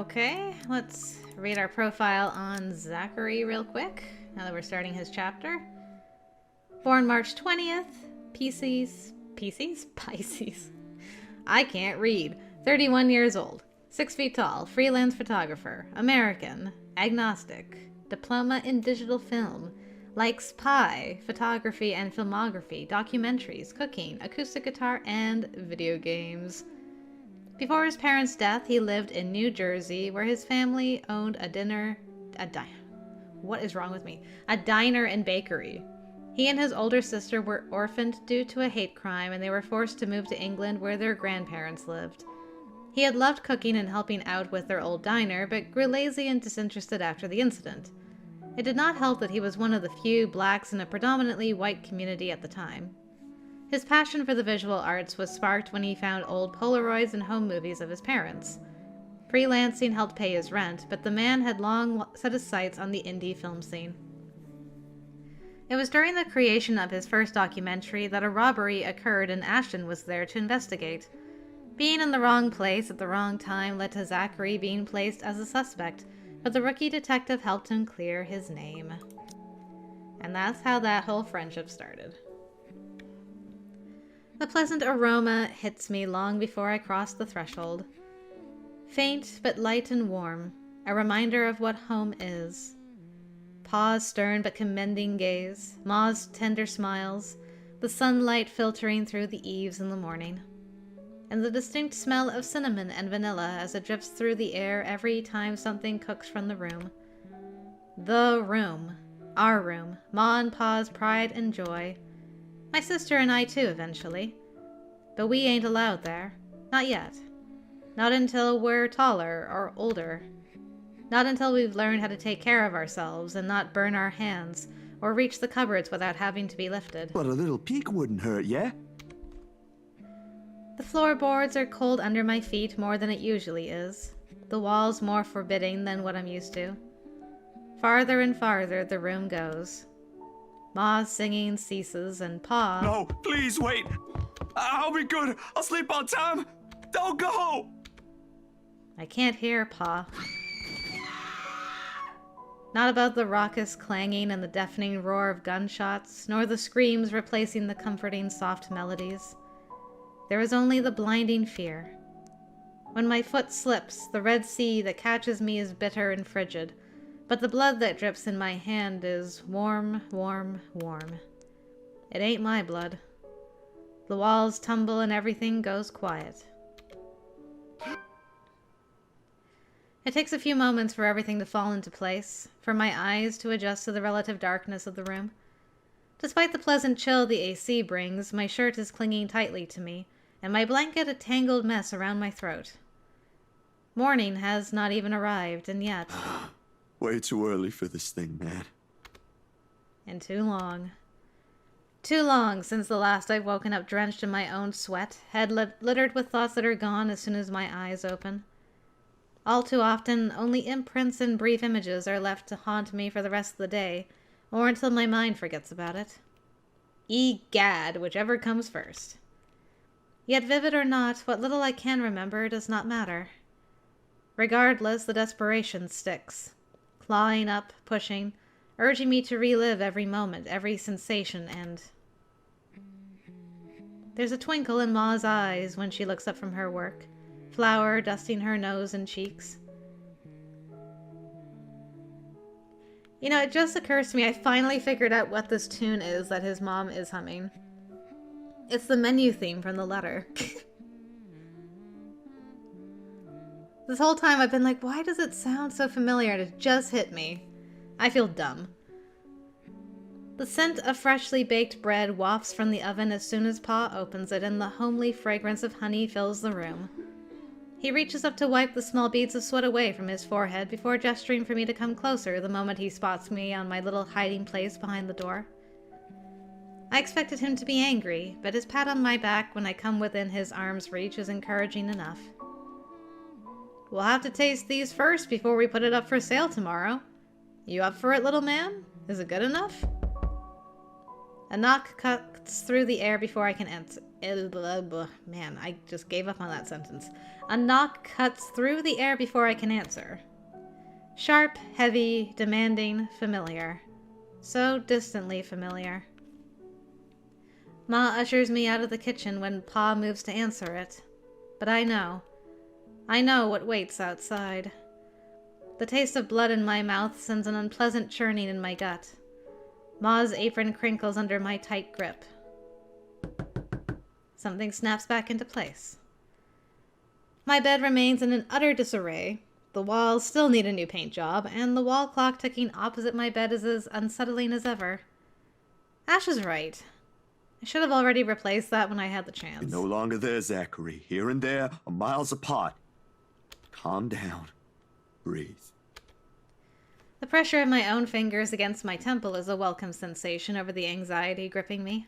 Okay, let's read our profile on Zachary real quick, now that we're starting his chapter. Born March 20th, Pisces. I can't read. 31 years old, 6 feet tall, freelance photographer, American, agnostic, diploma in digital film, likes pie, photography and filmography, documentaries, cooking, acoustic guitar, and video games. Before his parents' death, he lived in New Jersey, where his family owned a diner and bakery. He and his older sister were orphaned due to a hate crime, and they were forced to move to England, where their grandparents lived. He had loved cooking and helping out with their old diner, but grew lazy and disinterested after the incident. It did not help that he was one of the few blacks in a predominantly white community at the time. His passion for the visual arts was sparked when he found old Polaroids and home movies of his parents. Freelancing helped pay his rent, but the man had long set his sights on the indie film scene. It was during the creation of his first documentary that a robbery occurred, and Ashton was there to investigate. Being in the wrong place at the wrong time led to Zachary being placed as a suspect, but the rookie detective helped him clear his name. And that's how that whole friendship started. The pleasant aroma hits me long before I cross the threshold. Faint but light and warm, a reminder of what home is. Pa's stern but commending gaze, Ma's tender smiles, the sunlight filtering through the eaves in the morning, and the distinct smell of cinnamon and vanilla as it drifts through the air every time something cooks from the room. The room. Our room. Ma and Pa's pride and joy. My sister and I too, eventually. But we ain't allowed there. Not yet. Not until we're taller or older. Not until we've learned how to take care of ourselves and not burn our hands or reach the cupboards without having to be lifted. But a little peek wouldn't hurt, yeah? The floorboards are cold under my feet more than it usually is. The walls more forbidding than what I'm used to. Farther and farther the room goes. Ma's singing ceases, and Pa... No, please wait! I'll be good! I'll sleep on time! Don't go! I can't hear Pa. Not about the raucous clanging and the deafening roar of gunshots, nor the screams replacing the comforting soft melodies. There is only the blinding fear. When my foot slips, the Red Sea that catches me is bitter and frigid, but the blood that drips in my hand is warm, warm, warm. It ain't my blood. The walls tumble and everything goes quiet. It takes a few moments for everything to fall into place, for my eyes to adjust to the relative darkness of the room. Despite the pleasant chill the AC brings, my shirt is clinging tightly to me, and my blanket a tangled mess around my throat. Morning has not even arrived, and yet... Way too early for this thing, man. And too long. Too long since the last I've woken up drenched in my own sweat, head littered with thoughts that are gone as soon as my eyes open. All too often, only imprints and brief images are left to haunt me for the rest of the day, or until my mind forgets about it. Egad, whichever comes first. Yet vivid or not, what little I can remember does not matter. Regardless, the desperation sticks. Clawing up, pushing, urging me to relive every moment, every sensation, and... There's a twinkle in Ma's eyes when she looks up from her work, flour dusting her nose and cheeks. You know, it just occurs to me I finally figured out what this tune is that his mom is humming. It's the menu theme from the letter. This whole time I've been like, why does it sound so familiar? And it just hit me. I feel dumb. The scent of freshly baked bread wafts from the oven as soon as Pa opens it, and the homely fragrance of honey fills the room. He reaches up to wipe the small beads of sweat away from his forehead before gesturing for me to come closer the moment he spots me on my little hiding place behind the door. I expected him to be angry, but his pat on my back when I come within his arm's reach is encouraging enough. We'll have to taste these first before we put it up for sale tomorrow. You up for it, little man? Is it good enough? A knock cuts through the air before I can Man, I just gave up on that sentence. A knock cuts through the air before I can answer. Sharp, heavy, demanding, familiar. So distantly familiar. Ma ushers me out of the kitchen when Pa moves to answer it. But I know. I know what waits outside. The taste of blood in my mouth sends an unpleasant churning in my gut. Ma's apron crinkles under my tight grip. Something snaps back into place. My bed remains in an utter disarray. The walls still need a new paint job, and the wall clock ticking opposite my bed is as unsettling as ever. Ash is right. I should have already replaced that when I had the chance. You're no longer there, Zachary. Here and there are miles apart. Calm down. Breathe. The pressure of my own fingers against my temple is a welcome sensation over the anxiety gripping me.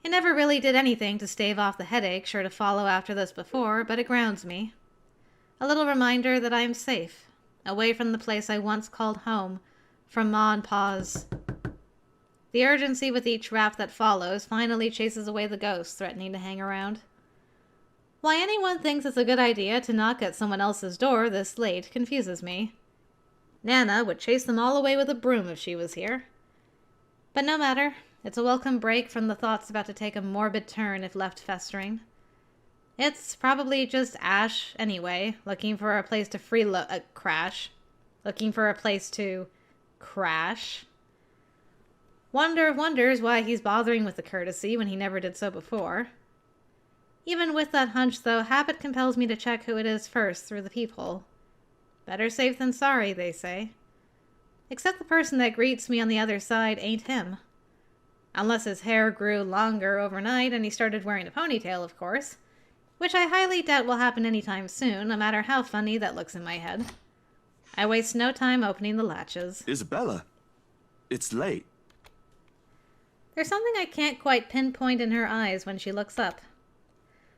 It never really did anything to stave off the headache sure to follow after this before, but it grounds me. A little reminder that I am safe, away from the place I once called home, from Ma and Pa's. The urgency with each rap that follows finally chases away the ghosts threatening to hang around. Why anyone thinks it's a good idea to knock at someone else's door this late confuses me. Nana would chase them all away with a broom if she was here. But no matter, it's a welcome break from the thoughts about to take a morbid turn if left festering. It's probably just Ash, anyway, looking for a place to crash. Looking for a place to crash. Wonder of wonders why he's bothering with the courtesy when he never did so before. Even with that hunch, though, habit compels me to check who it is first through the peephole. Better safe than sorry, they say. Except the person that greets me on the other side ain't him. Unless his hair grew longer overnight and he started wearing a ponytail, of course. Which I highly doubt will happen anytime soon, no matter how funny that looks in my head. I waste no time opening the latches. Isabella, it's late. There's something I can't quite pinpoint in her eyes when she looks up.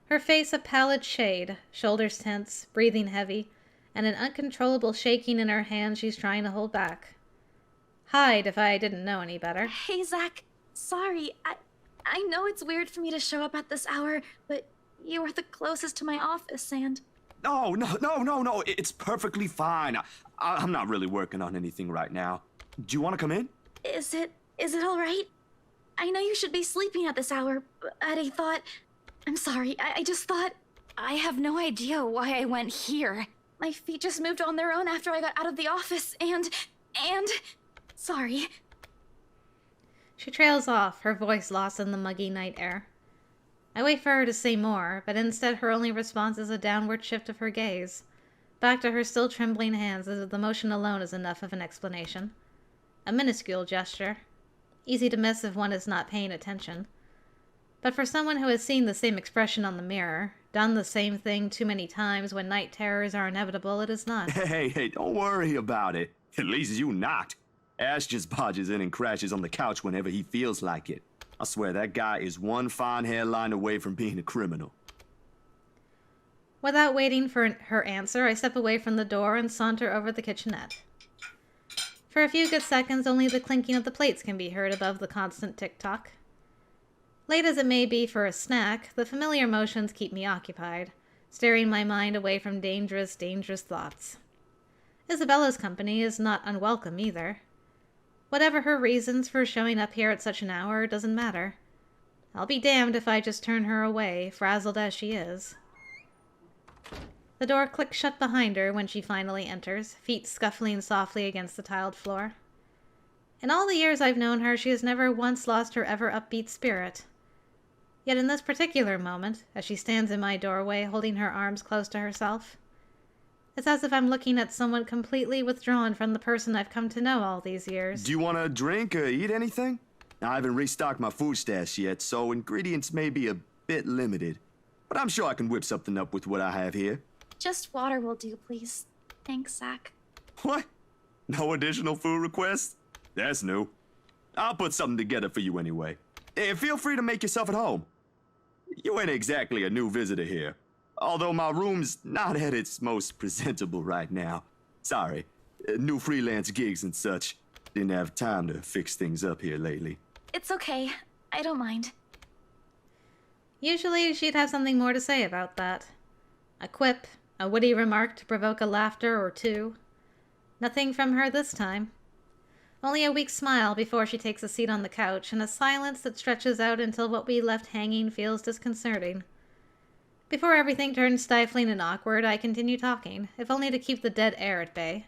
Her face a pallid shade, shoulders tense, breathing heavy, and an uncontrollable shaking in her hand she's trying to hold back. Hide if I didn't know any better. Hey, Zach. Sorry. I know it's weird for me to show up at this hour, but you are the closest to my office, and... No. It's perfectly fine. I'm not really working on anything right now. Do you want to come in? Is it all right? I know you should be sleeping at this hour, but I thought... I'm sorry, I just thought... I have no idea why I went here. My feet just moved on their own after I got out of the office, and... Sorry. She trails off, her voice lost in the muggy night air. I wait for her to say more, but instead her only response is a downward shift of her gaze, back to her still trembling hands as if the motion alone is enough of an explanation. A minuscule gesture. Easy to miss if one is not paying attention. But for someone who has seen the same expression on the mirror, done the same thing too many times when night terrors are inevitable, it is not. Hey, don't worry about it. At least you not. Ash just barges in and crashes on the couch whenever he feels like it. I swear that guy is one fine hairline away from being a criminal. Without waiting for her answer, I step away from the door and saunter over the kitchenette. For a few good seconds, only the clinking of the plates can be heard above the constant tick-tock. Late as it may be for a snack, the familiar motions keep me occupied, steering my mind away from dangerous thoughts. Isabella's company is not unwelcome either. Whatever her reasons for showing up here at such an hour doesn't matter. I'll be damned if I just turn her away, frazzled as she is. The door clicks shut behind her when she finally enters, feet scuffling softly against the tiled floor. In all the years I've known her, she has never once lost her ever upbeat spirit. Yet in this particular moment, as she stands in my doorway holding her arms close to herself, it's as if I'm looking at someone completely withdrawn from the person I've come to know all these years. Do you want to drink or eat anything? I haven't restocked my food stash yet, so ingredients may be a bit limited. But I'm sure I can whip something up with what I have here. Just water will do, please. Thanks, Zach. What? No additional food requests? That's new. I'll put something together for you anyway. Feel free to make yourself at home. You ain't exactly a new visitor here. Although my room's not at its most presentable right now. Sorry. New freelance gigs and such. Didn't have time to fix things up here lately. It's okay. I don't mind. Usually she'd have something more to say about that. A quip, a witty remark to provoke a laughter or two. Nothing from her this time. Only a weak smile before she takes a seat on the couch, and a silence that stretches out until what we left hanging feels disconcerting. Before everything turns stifling and awkward, I continue talking, if only to keep the dead air at bay.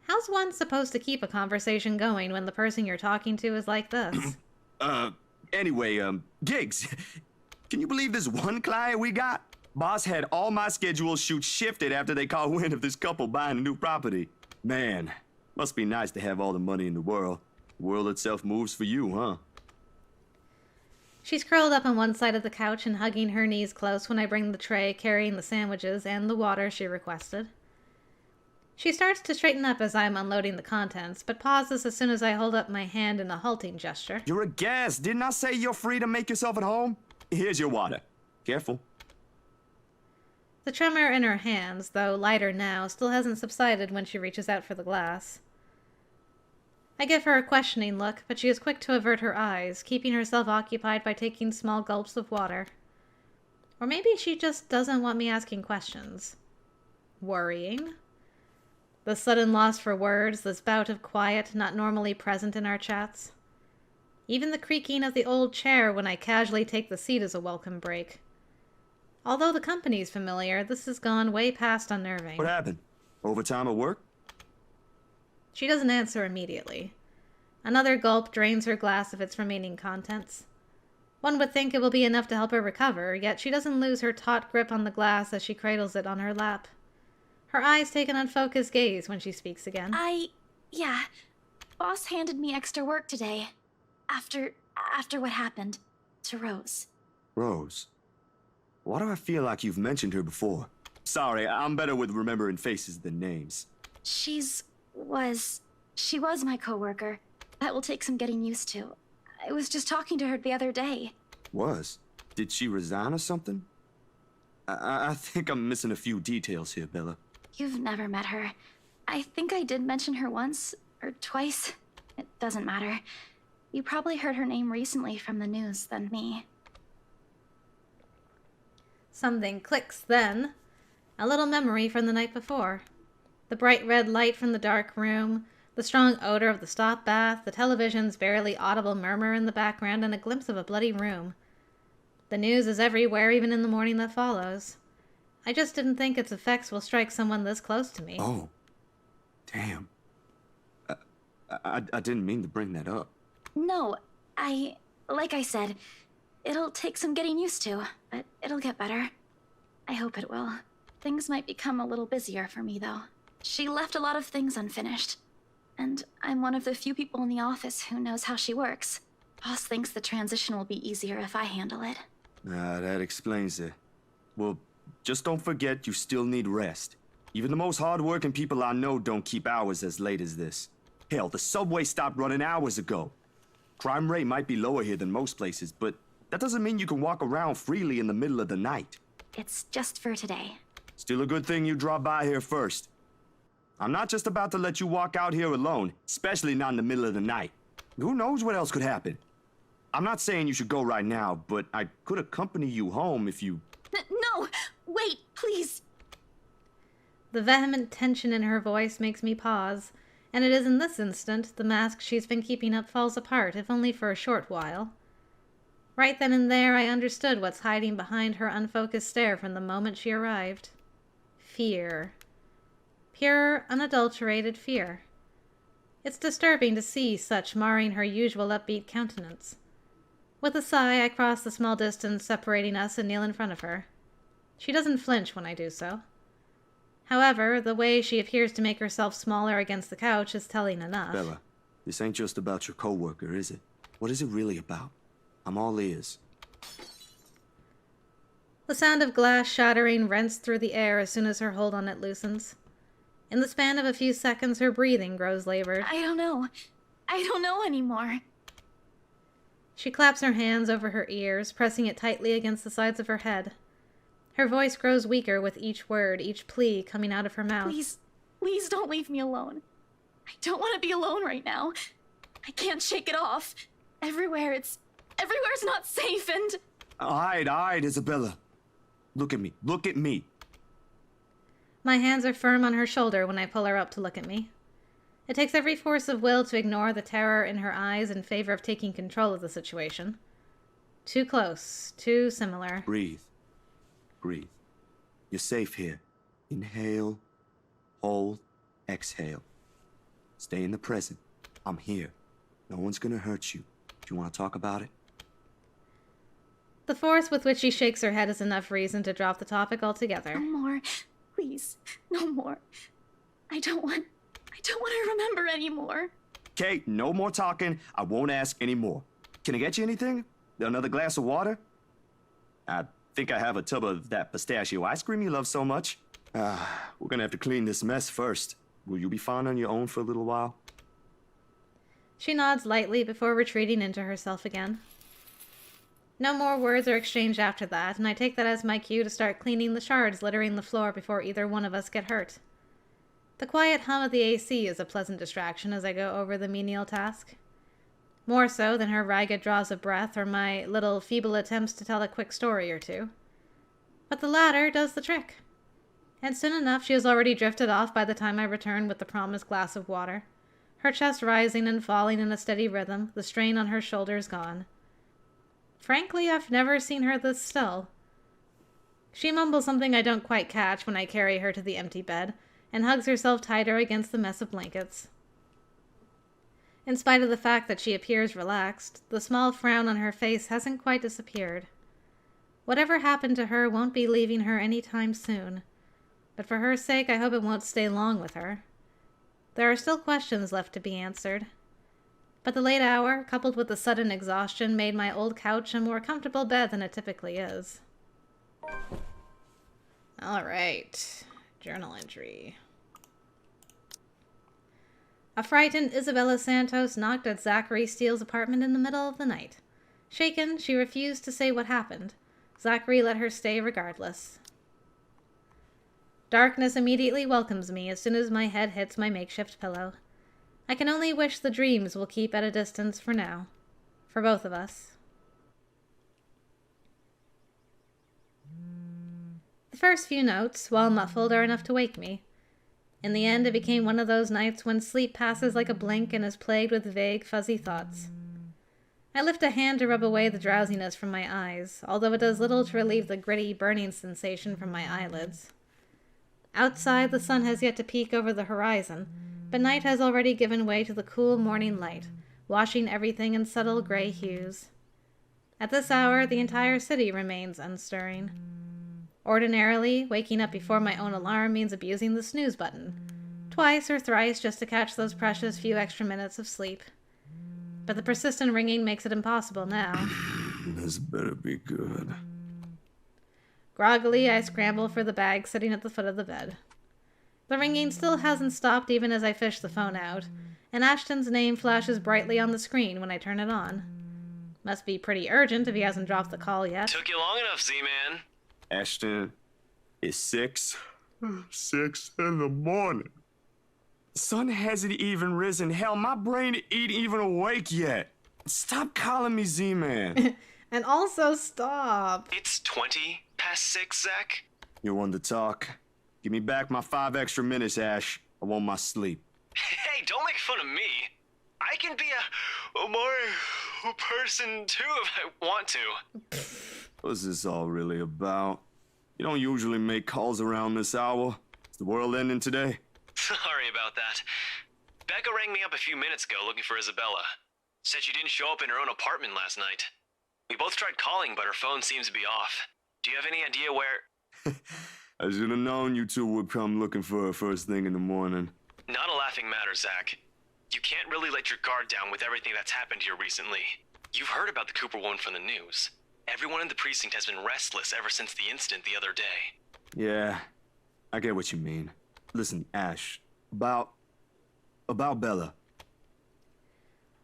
How's one supposed to keep a conversation going when the person you're talking to is like this? Anyway, gigs. Can you believe this one client we got? Boss had all my scheduled shoots shifted after they caught wind of this couple buying a new property. Man, must be nice to have all the money in the world. The world itself moves for you, huh? She's curled up on one side of the couch and hugging her knees close when I bring the tray carrying the sandwiches and the water she requested. She starts to straighten up as I'm unloading the contents, but pauses as soon as I hold up my hand in a halting gesture. You're a guest. Didn't I say you're free to make yourself at home? Here's your water. Careful. The tremor in her hands, though lighter now, still hasn't subsided when she reaches out for the glass. I give her a questioning look, but she is quick to avert her eyes, keeping herself occupied by taking small gulps of water. Or maybe she just doesn't want me asking questions. Worrying? The sudden loss for words, this bout of quiet not normally present in our chats. Even the creaking of the old chair when I casually take the seat is a welcome break. Although the company's familiar, this has gone way past unnerving. What happened? Overtime at work? She doesn't answer immediately. Another gulp drains her glass of its remaining contents. One would think it will be enough to help her recover, yet she doesn't lose her taut grip on the glass as she cradles it on her lap. Her eyes take an unfocused gaze when she speaks again. Yeah. Boss handed me extra work today. After what happened to Rose. Rose? Why do I feel like you've mentioned her before? Sorry, I'm better with remembering faces than names. She was my coworker. That will take some getting used to. I was just talking to her the other day. Was? Did she resign or something? I think I'm missing a few details here, Bella. You've never met her. I think I did mention her once or twice. It doesn't matter. You probably heard her name recently from the news than me. Something clicks then. A little memory from the night before. The bright red light from the dark room, the strong odor of the stop bath, the television's barely audible murmur in the background, and a glimpse of a bloody room. The news is everywhere, even in the morning that follows. I just didn't think its effects will strike someone this close to me. Oh. Damn. I didn't mean to bring that up. No, like I said, it'll take some getting used to, but it'll get better. I hope it will. Things might become a little busier for me, though. She left a lot of things unfinished. And I'm one of the few people in the office who knows how she works. Boss thinks the transition will be easier if I handle it. That explains it. Well, just don't forget you still need rest. Even the most hard-working people I know don't keep hours as late as this. Hell, the subway stopped running hours ago. Crime rate might be lower here than most places, but that doesn't mean you can walk around freely in the middle of the night. It's just for today. Still a good thing you dropped by here first. I'm not just about to let you walk out here alone, especially not in the middle of the night. Who knows what else could happen? I'm not saying you should go right now, but I could accompany you home if you... No! Wait, please! The vehement tension in her voice makes me pause, and it is in this instant the mask she's been keeping up falls apart, if only for a short while. Right then and there I understood what's hiding behind her unfocused stare from the moment she arrived. Fear. Pure, unadulterated fear. It's disturbing to see such marring her usual upbeat countenance. With a sigh, I cross the small distance separating us and kneel in front of her. She doesn't flinch when I do so. However, the way she appears to make herself smaller against the couch is telling enough. Bella, this ain't just about your coworker, is it? What is it really about? I'm all ears. The sound of glass shattering rents through the air as soon as her hold on it loosens. In the span of a few seconds, her breathing grows labored. I don't know anymore. She claps her hands over her ears, pressing it tightly against the sides of her head. Her voice grows weaker with each word, each plea coming out of her mouth. Please don't leave me alone. I don't want to be alone right now. I can't shake it off. Everywhere's not safe and... All right, Isabella. Look at me. Look at me. My hands are firm on her shoulder when I pull her up to look at me. It takes every force of will to ignore the terror in her eyes in favor of taking control of the situation. Too close, too similar. Breathe. Breathe. You're safe here. Inhale, hold, exhale. Stay in the present. I'm here. No one's gonna hurt you. Do you want to talk about it? The force with which she shakes her head is enough reason to drop the topic altogether. No more. Please. No more. I don't want to remember anymore. Kate, no more talking. I won't ask any more. Can I get you anything? Another glass of water? I think I have a tub of that pistachio ice cream you love so much. We're gonna have to clean this mess first. Will you be fine on your own for a little while? She nods lightly before retreating into herself again. No more words are exchanged after that, and I take that as my cue to start cleaning the shards littering the floor before either one of us get hurt. The quiet hum of the AC is a pleasant distraction as I go over the menial task. More so than her ragged draws of breath or my little feeble attempts to tell a quick story or two. But the latter does the trick. And soon enough she has already drifted off by the time I return with the promised glass of water. Her chest rising and falling in a steady rhythm, the strain on her shoulders gone. Frankly, I've never seen her this still. She mumbles something I don't quite catch when I carry her to the empty bed, and hugs herself tighter against the mess of blankets. In spite of the fact that she appears relaxed, the small frown on her face hasn't quite disappeared. Whatever happened to her won't be leaving her any time soon, but for her sake I hope it won't stay long with her. There are still questions left to be answered. But the late hour, coupled with the sudden exhaustion, made my old couch a more comfortable bed than it typically is. All right. Journal entry. A frightened Isabella Santos knocked at Zachary Steele's apartment in the middle of the night. Shaken, she refused to say what happened. Zachary let her stay regardless. Darkness immediately welcomes me as soon as my head hits my makeshift pillow. I can only wish the dreams will keep at a distance for now. For both of us. The first few notes, while muffled, are enough to wake me. In the end, it became one of those nights when sleep passes like a blink and is plagued with vague, fuzzy thoughts. I lift a hand to rub away the drowsiness from my eyes, although it does little to relieve the gritty, burning sensation from my eyelids. Outside, the sun has yet to peek over the horizon, but night has already given way to the cool morning light, washing everything in subtle gray hues. At this hour, the entire city remains unstirring. Ordinarily, waking up before my own alarm means abusing the snooze button, twice or thrice just to catch those precious few extra minutes of sleep. But the persistent ringing makes it impossible now. This better be good. Groggily, I scramble for the bag sitting at the foot of the bed. The ringing still hasn't stopped even as I fish the phone out, and Ashton's name flashes brightly on the screen when I turn it on. Must be pretty urgent if he hasn't dropped the call yet. Took you long enough, Z-Man. Ashton, it's 6 in the morning. The sun hasn't even risen. Hell, my brain ain't even awake yet. Stop calling me Z-Man. And also stop. It's 20 past 6, Zach. You want to talk? Give me back my 5 extra minutes, Ash. I want my sleep. Hey, don't make fun of me. I can be a more person too if I want to. What's this all really about? You don't usually make calls around this hour. Is the world ending today? Sorry about that. Becca rang me up a few minutes ago looking for Isabella. Said she didn't show up in her own apartment last night. We both tried calling, but her phone seems to be off. Do you have any idea where... I should have known you two would come looking for her first thing in the morning. Not a laughing matter, Zach. You can't really let your guard down with everything that's happened here recently. You've heard about the Cooper woman from the news. Everyone in the precinct has been restless ever since the incident the other day. Yeah, I get what you mean. Listen, Ash, about Bella.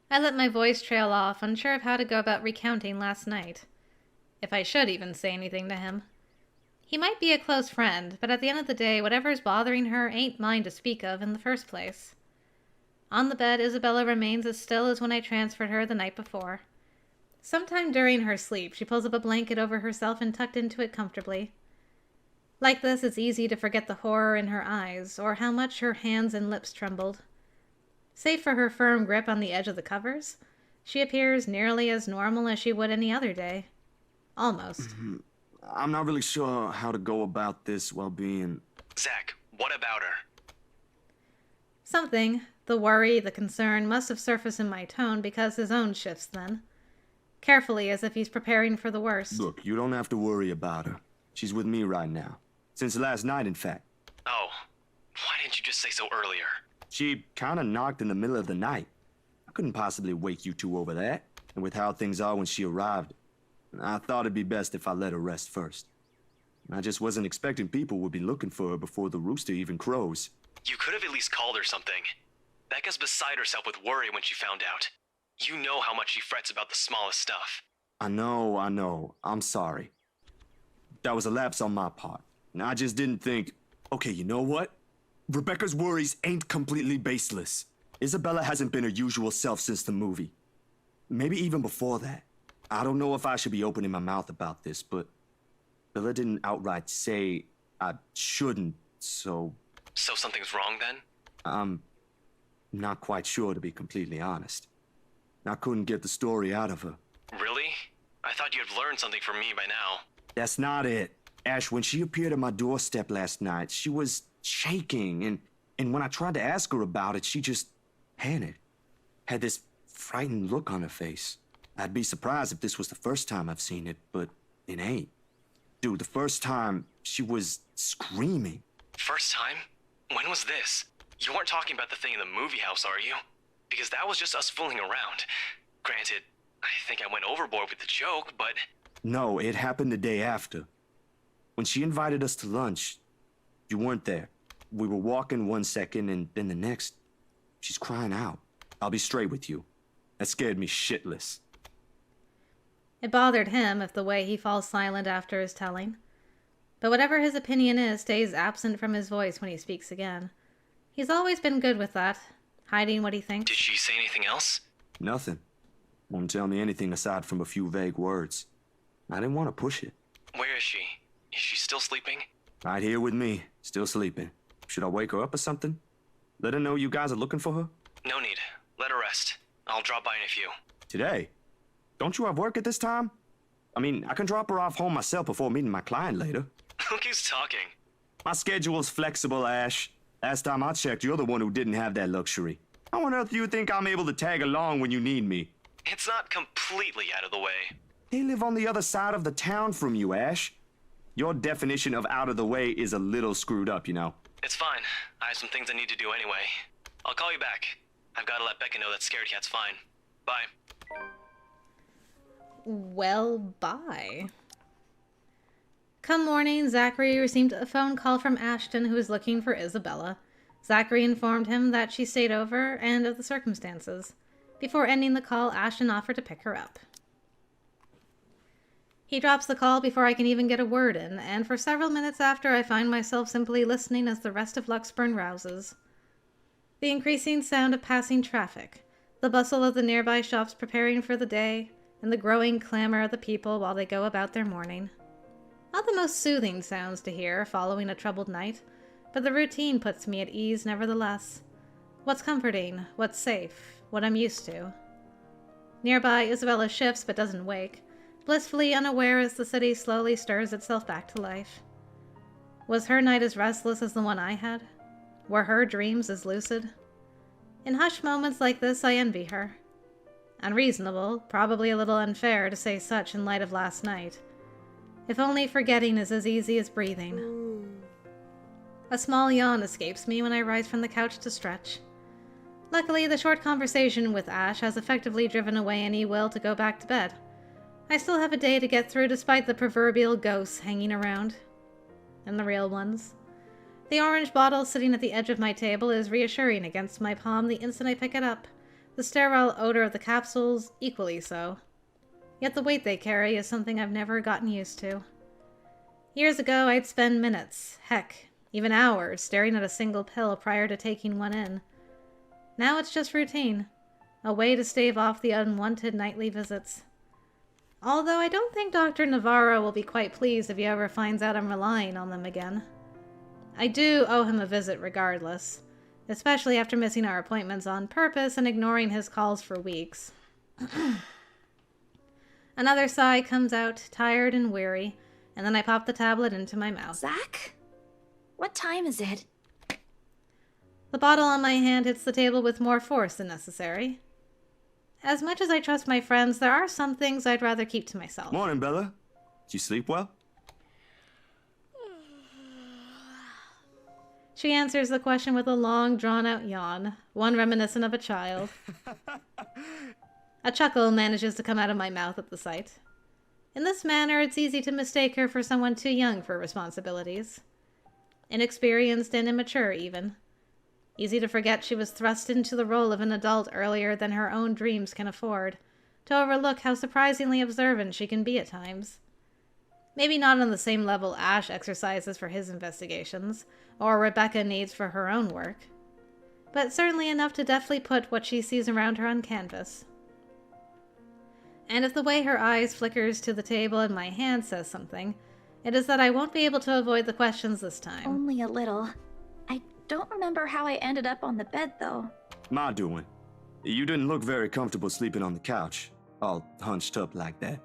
I let my voice trail off, unsure of how to go about recounting last night. If I should even say anything to him. He might be a close friend, but at the end of the day, whatever's bothering her ain't mine to speak of in the first place. On the bed, Isabella remains as still as when I transferred her the night before. Sometime during her sleep, she pulls up a blanket over herself and tucked into it comfortably. Like this, it's easy to forget the horror in her eyes, or how much her hands and lips trembled. Save for her firm grip on the edge of the covers, she appears nearly as normal as she would any other day. Almost. I'm not really sure how to go about this while being... Zach, what about her? Something, the worry, the concern, must have surfaced in my tone because his own shifts then. Carefully, as if he's preparing for the worst. Look, you don't have to worry about her. She's with me right now. Since last night, in fact. Oh, why didn't you just say so earlier? She kind of knocked in the middle of the night. I couldn't possibly wake you two over that. And with how things are when she arrived, I thought it'd be best if I let her rest first. I just wasn't expecting people would be looking for her before the rooster even crows. You could have at least called her something. Becca's beside herself with worry when she found out. You know how much she frets about the smallest stuff. I know. I'm sorry. That was a lapse on my part. And I just didn't think, okay, you know what? Rebecca's worries ain't completely baseless. Isabella hasn't been her usual self since the movie. Maybe even before that. I don't know if I should be opening my mouth about this, but Bella didn't outright say I shouldn't, so... So something's wrong then? I'm not quite sure, to be completely honest. I couldn't get the story out of her. Really? I thought you'd learned something from me by now. That's not it. Ash, when she appeared at my doorstep last night, she was shaking, and when I tried to ask her about it, she just panicked. Had this frightened look on her face. I'd be surprised if this was the first time I've seen it, but it ain't. Dude, the first time, she was screaming. First time? When was this? You weren't talking about the thing in the movie house, are you? Because that was just us fooling around. Granted, I think I went overboard with the joke, but... No, it happened the day after. When she invited us to lunch, you weren't there. We were walking one second, and then the next, she's crying out. I'll be straight with you. That scared me shitless. It bothered him if the way he falls silent after his telling. But whatever his opinion is stays absent from his voice when he speaks again. He's always been good with that, hiding what he thinks. Did she say anything else? Nothing. Won't tell me anything aside from a few vague words. I didn't want to push it. Where is she? Is she still sleeping? Right here with me, still sleeping. Should I wake her up or something? Let her know you guys are looking for her? No need. Let her rest. I'll drop by in a few. Today? Don't you have work at this time? I mean, I can drop her off home myself before meeting my client later. Look who's talking. My schedule's flexible, Ash. Last time I checked, you're the one who didn't have that luxury. How on earth do you think I'm able to tag along when you need me? It's not completely out of the way. They live on the other side of the town from you, Ash. Your definition of out of the way is a little screwed up, you know. It's fine. I have some things I need to do anyway. I'll call you back. I've got to let Becca know that Scared Cat's fine. Bye. Well, bye. Come morning, Zachary received a phone call from Ashton, who was looking for Isabella. Zachary informed him that she stayed over and of the circumstances. Before ending the call, Ashton offered to pick her up. He drops the call before I can even get a word in, and for several minutes after I find myself simply listening as the rest of Luxburn rouses. The increasing sound of passing traffic, the bustle of the nearby shops preparing for the day, and the growing clamor of the people while they go about their morning. Not the most soothing sounds to hear following a troubled night, but the routine puts me at ease nevertheless. What's comforting, what's safe, what I'm used to. Nearby, Isabella shifts but doesn't wake, blissfully unaware as the city slowly stirs itself back to life. Was her night as restless as the one I had? Were her dreams as lucid? In hushed moments like this, I envy her. Unreasonable, probably a little unfair to say such in light of last night. If only forgetting is as easy as breathing. A small yawn escapes me when I rise from the couch to stretch. Luckily, the short conversation with Ash has effectively driven away any will to go back to bed. I still have a day to get through despite the proverbial ghosts hanging around. And the real ones. The orange bottle sitting at the edge of my table is reassuring against my palm the instant I pick it up. The sterile odor of the capsules, equally so. Yet the weight they carry is something I've never gotten used to. Years ago, I'd spend minutes, heck, even hours, staring at a single pill prior to taking one in. Now it's just routine. A way to stave off the unwanted nightly visits. Although I don't think Dr. Navarro will be quite pleased if he ever finds out I'm relying on them again. I do owe him a visit regardless, especially after missing our appointments on purpose and ignoring his calls for weeks. Another sigh comes out, tired and weary, and then I pop the tablet into my mouth. Zach? What time is it? The bottle on my hand hits the table with more force than necessary. As much as I trust my friends, there are some things I'd rather keep to myself. Morning, Bella. Did you sleep well? She answers the question with a long, drawn-out yawn, one reminiscent of a child. A chuckle manages to come out of my mouth at the sight. In this manner, it's easy to mistake her for someone too young for responsibilities. Inexperienced and immature, even. Easy to forget she was thrust into the role of an adult earlier than her own dreams can afford, to overlook how surprisingly observant she can be at times. Maybe not on the same level Ash exercises for his investigations, or Rebecca needs for her own work, but certainly enough to deftly put what she sees around her on canvas. And if the way her eyes flickers to the table in my hand says something, it is that I won't be able to avoid the questions this time. Only a little. I don't remember how I ended up on the bed, though. My doing. You didn't look very comfortable sleeping on the couch, all hunched up like that.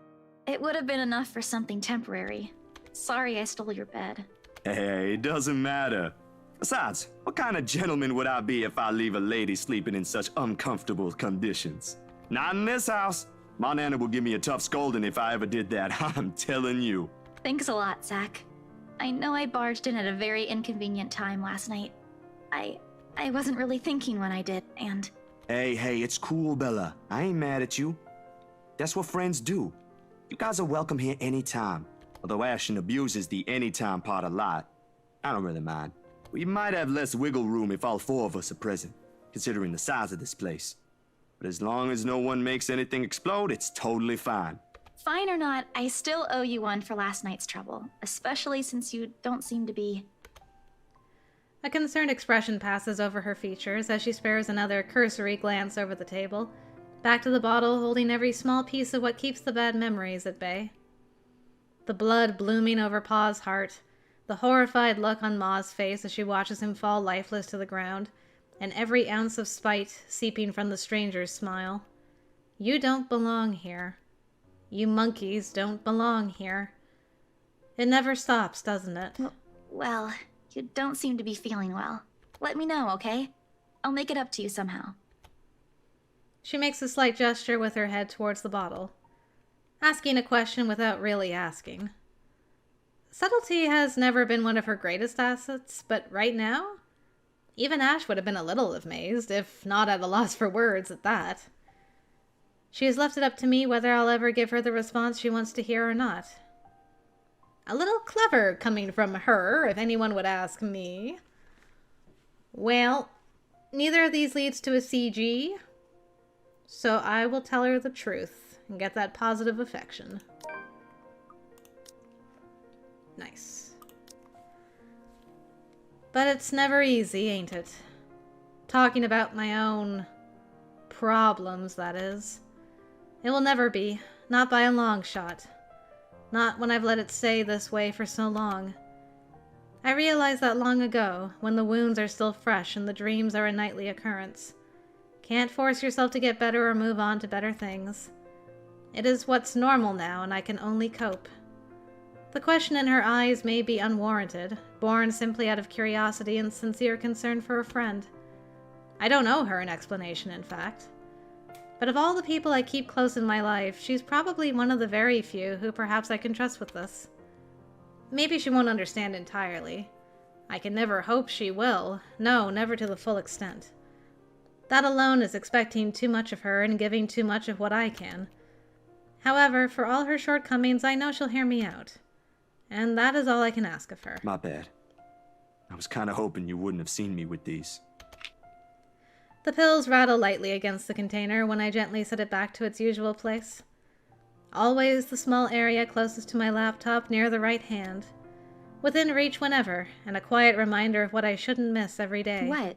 It would have been enough for something temporary. Sorry I stole your bed. Hey, it doesn't matter. Besides, what kind of gentleman would I be if I leave a lady sleeping in such uncomfortable conditions? Not in this house. My nana would give me a tough scolding if I ever did that, I'm telling you. Thanks a lot, Zach. I know I barged in at a very inconvenient time last night. I wasn't really thinking when I did, and... Hey, it's cool, Bella. I ain't mad at you. That's what friends do. You guys are welcome here anytime. Although Ashton abuses the anytime part a lot. I don't really mind. We might have less wiggle room if all four of us are present, considering the size of this place. But as long as no one makes anything explode, it's totally fine. Fine or not, I still owe you one for last night's trouble, especially since you don't seem to be... A concerned expression passes over her features as she spares another cursory glance over the table, back to the bottle holding every small piece of what keeps the bad memories at bay. The blood blooming over Pa's heart, the horrified look on Ma's face as she watches him fall lifeless to the ground, and every ounce of spite seeping from the stranger's smile. You don't belong here. You monkeys don't belong here. It never stops, doesn't it? Well, you don't seem to be feeling well. Let me know, okay? I'll make it up to you somehow. She makes a slight gesture with her head towards the bottle, asking a question without really asking. Subtlety has never been one of her greatest assets, but right now, even Ash would have been a little amazed, if not at a loss for words at that. She has left it up to me whether I'll ever give her the response she wants to hear or not. A little clever coming from her, if anyone would ask me. Well, neither of these leads to a CG, so I will tell her the truth and get that positive affection. Nice. But it's never easy, ain't it? Talking about my own problems, that is. It will never be, not by a long shot. Not when I've let it stay this way for so long. I realized that long ago, when the wounds are still fresh and the dreams are a nightly occurrence. Can't force yourself to get better or move on to better things. It is what's normal now, and I can only cope. The question in her eyes may be unwarranted, born simply out of curiosity and sincere concern for a friend. I don't owe her an explanation, in fact. But of all the people I keep close in my life, she's probably one of the very few who perhaps I can trust with this. Maybe she won't understand entirely. I can never hope she will. No, never to the full extent. That alone is expecting too much of her and giving too much of what I can. However, for all her shortcomings, I know she'll hear me out. And that is all I can ask of her. My bad. I was kinda hoping you wouldn't have seen me with these. The pills rattle lightly against the container when I gently set it back to its usual place. Always the small area closest to my laptop near the right hand. Within reach whenever, and a quiet reminder of what I shouldn't miss every day. What?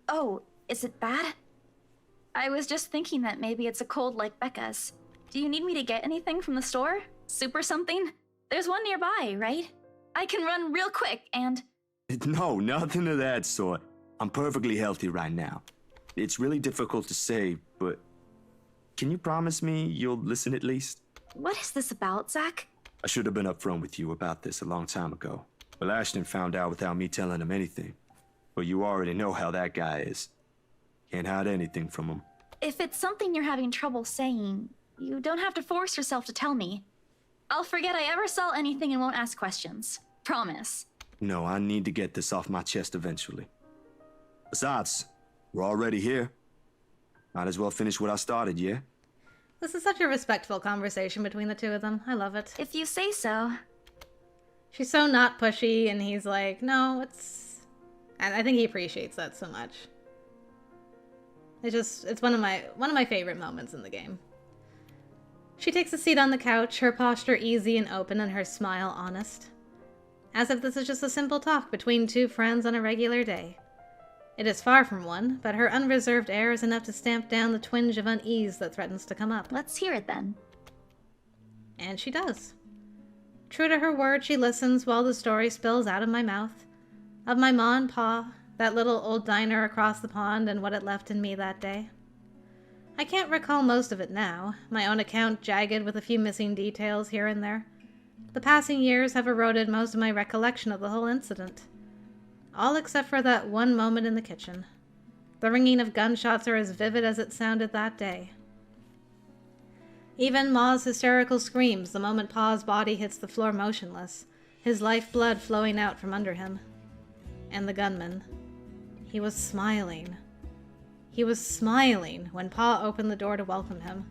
Oh, is it bad? I was just thinking that maybe it's a cold like Becca's. Do you need me to get anything from the store? Soup or something? There's one nearby, right? I can run real quick and... No, nothing of that sort. I'm perfectly healthy right now. It's really difficult to say, but can you promise me you'll listen at least? What is this about, Zach? I should have been upfront with you about this a long time ago. But Ashton found out without me telling him anything. But you already know how that guy is. Can't hide anything from him. If it's something you're having trouble saying, you don't have to force yourself to tell me. I'll forget I ever saw anything and won't ask questions. Promise. No, I need to get this off my chest eventually. Besides, we're already here. Might as well finish what I started, yeah? This is such a respectful conversation between the two of them. I love it. If you say so. She's so not pushy, and he's like, no, it's... And I think he appreciates that so much. It's one of my favorite moments in the game. She takes a seat on the couch, her posture easy and open and her smile honest. As if this is just a simple talk between two friends on a regular day. It is far from one, but her unreserved air is enough to stamp down the twinge of unease that threatens to come up. Let's hear it then. And she does. True to her word, she listens while the story spills out of my mouth. Of my ma and pa, that little old diner across the pond, and what it left in me that day. I can't recall most of it now, my own account jagged with a few missing details here and there. The passing years have eroded most of my recollection of the whole incident. All except for that one moment in the kitchen. The ringing of gunshots are as vivid as it sounded that day. Even Ma's hysterical screams the moment Pa's body hits the floor motionless, his lifeblood flowing out from under him. And the gunman. He was smiling. He was smiling when Pa opened the door to welcome him.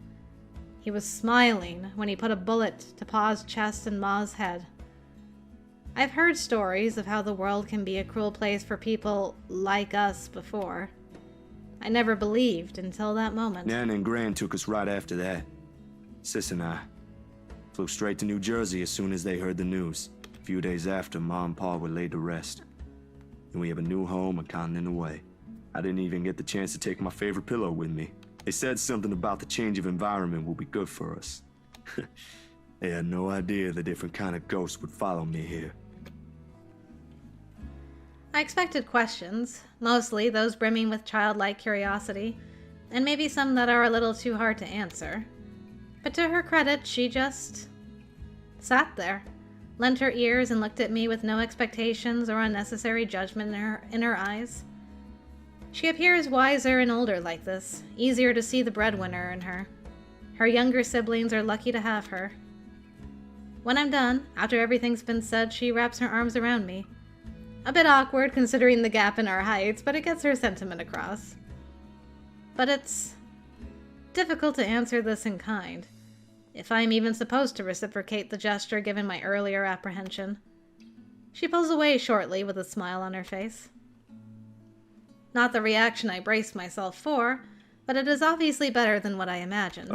He was smiling when he put a bullet to Pa's chest and Ma's head. I've heard stories of how the world can be a cruel place for people like us before. I never believed until that moment. Nan and Gran took us right after that. Sis and I flew straight to New Jersey as soon as they heard the news. A few days after, Ma and Pa were laid to rest. And we have a new home a continent away. I didn't even get the chance to take my favorite pillow with me. They said something about the change of environment will be good for us. They had no idea the different kind of ghosts would follow me here. I expected questions, mostly those brimming with childlike curiosity, and maybe some that are a little too hard to answer. But to her credit, she just sat there, lent her ears and looked at me with no expectations or unnecessary judgment in her eyes. She appears wiser and older like this, easier to see the breadwinner in her. Her younger siblings are lucky to have her. When I'm done, after everything's been said, she wraps her arms around me. A bit awkward considering the gap in our heights, but it gets her sentiment across. But it's difficult to answer this in kind, if I'm even supposed to reciprocate the gesture given my earlier apprehension. She pulls away shortly with a smile on her face. Not the reaction I braced myself for, but it is obviously better than what I imagined.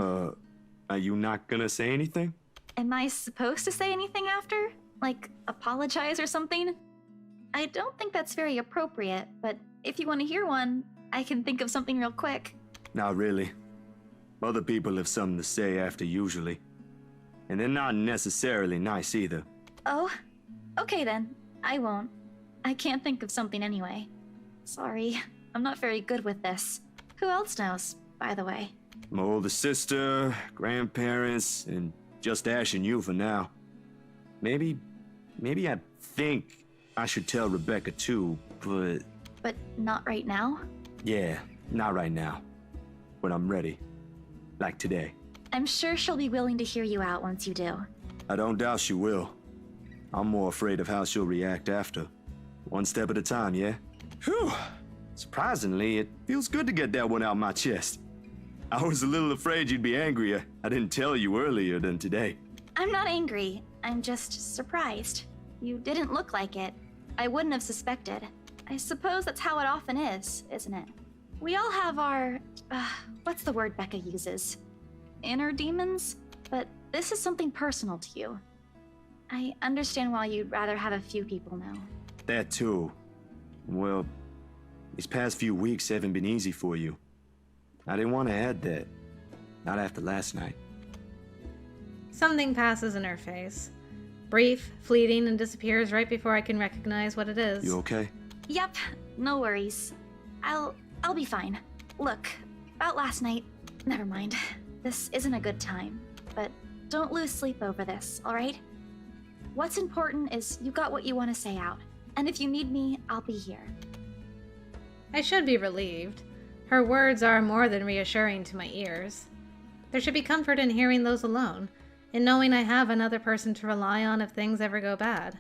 Are you not gonna say anything? Am I supposed to say anything after? Like, apologize or something? I don't think that's very appropriate, but if you want to hear one, I can think of something real quick. Not really. Other people have something to say after usually. And they're not necessarily nice either. Oh? Okay then. I won't. I can't think of something anyway. Sorry. I'm not very good with this. Who else knows, by the way? My older sister, grandparents, and just Ash and you for now. Maybe I think I should tell Rebecca too, but... But not right now? Yeah, not right now. When I'm ready. Like today. I'm sure she'll be willing to hear you out once you do. I don't doubt she will. I'm more afraid of how she'll react after. One step at a time, yeah? Whew. Surprisingly, it feels good to get that one out my chest. I was a little afraid you'd be angrier. I didn't tell you earlier than today. I'm not angry. I'm just surprised. You didn't look like it. I wouldn't have suspected. I suppose that's how it often is, isn't it? We all have our... what's the word Becca uses? Inner demons? But this is something personal to you. I understand why you'd rather have a few people know. That too. Well, these past few weeks haven't been easy for you. I didn't want to add that. Not after last night. Something passes in her face. Brief, fleeting, and disappears right before I can recognize what it is. You okay? Yep, no worries. I'll be fine. Look, about last night, never mind. This isn't a good time, but don't lose sleep over this, alright? What's important is you got what you want to say out, and if you need me, I'll be here. I should be relieved. Her words are more than reassuring to my ears. There should be comfort in hearing those alone, in knowing I have another person to rely on if things ever go bad.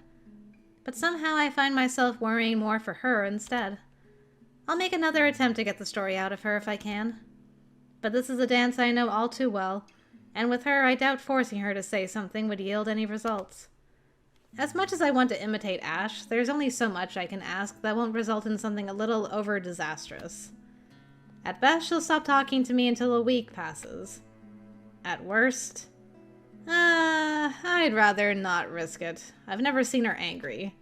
But somehow I find myself worrying more for her instead. I'll make another attempt to get the story out of her if I can. But this is a dance I know all too well, and with her I doubt forcing her to say something would yield any results. As much as I want to imitate Ash, there's only so much I can ask that won't result in something a little over-disastrous. At best, she'll stop talking to me until a week passes. At worst, I'd rather not risk it. I've never seen her angry.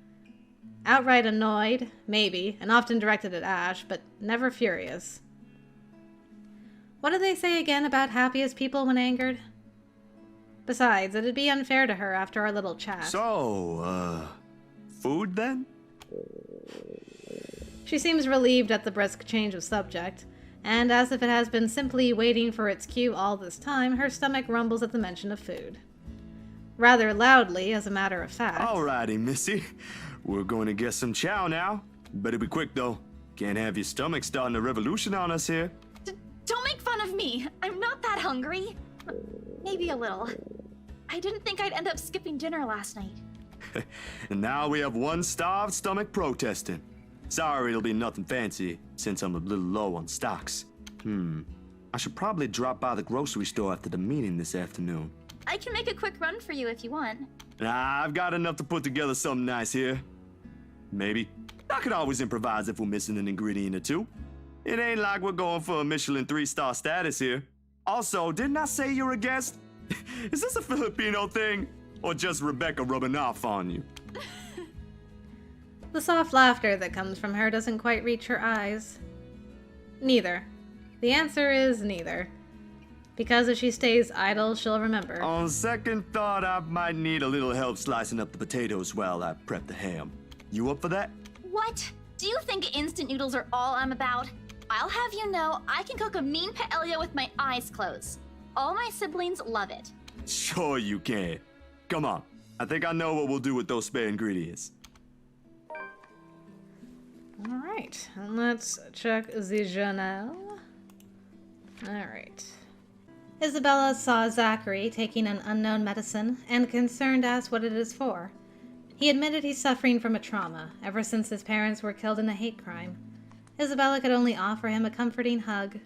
Outright annoyed, maybe, and often directed at Ash, but never furious. What do they say again about happiest people when angered? Besides, it'd be unfair to her after our little chat. So, food then? She seems relieved at the brisk change of subject, and as if it has been simply waiting for its cue all this time, her stomach rumbles at the mention of food. Rather loudly, as a matter of fact. Alrighty, Missy. We're going to get some chow now. Better be quick, though. Can't have your stomach starting a revolution on us here. Don't make fun of me! I'm not that hungry. Maybe a little. I didn't think I'd end up skipping dinner last night. And now we have one starved stomach protesting. Sorry, it'll be nothing fancy, since I'm a little low on stocks. I should probably drop by the grocery store after the meeting this afternoon. I can make a quick run for you if you want. Nah, I've got enough to put together something nice here. Maybe. I could always improvise if we're missing an ingredient or two. It ain't like we're going for a Michelin 3-star status here. Also, didn't I say you're a guest? Is this a Filipino thing? Or just Rebecca rubbing off on you? The soft laughter that comes from her doesn't quite reach her eyes. Neither. The answer is neither. Because if she stays idle, she'll remember. On second thought, I might need a little help slicing up the potatoes while I prep the ham. You up for that? What? Do you think instant noodles are all I'm about? I'll have you know I can cook a mean paella with my eyes closed. All my siblings love it. Sure you can. Come on. I think I know what we'll do with those spare ingredients. Alright, let's check the journal. Alright. Isabella saw Zachary taking an unknown medicine, and concerned asked what it is for. He admitted he's suffering from a trauma, ever since his parents were killed in a hate crime. Isabella could only offer him a comforting hug.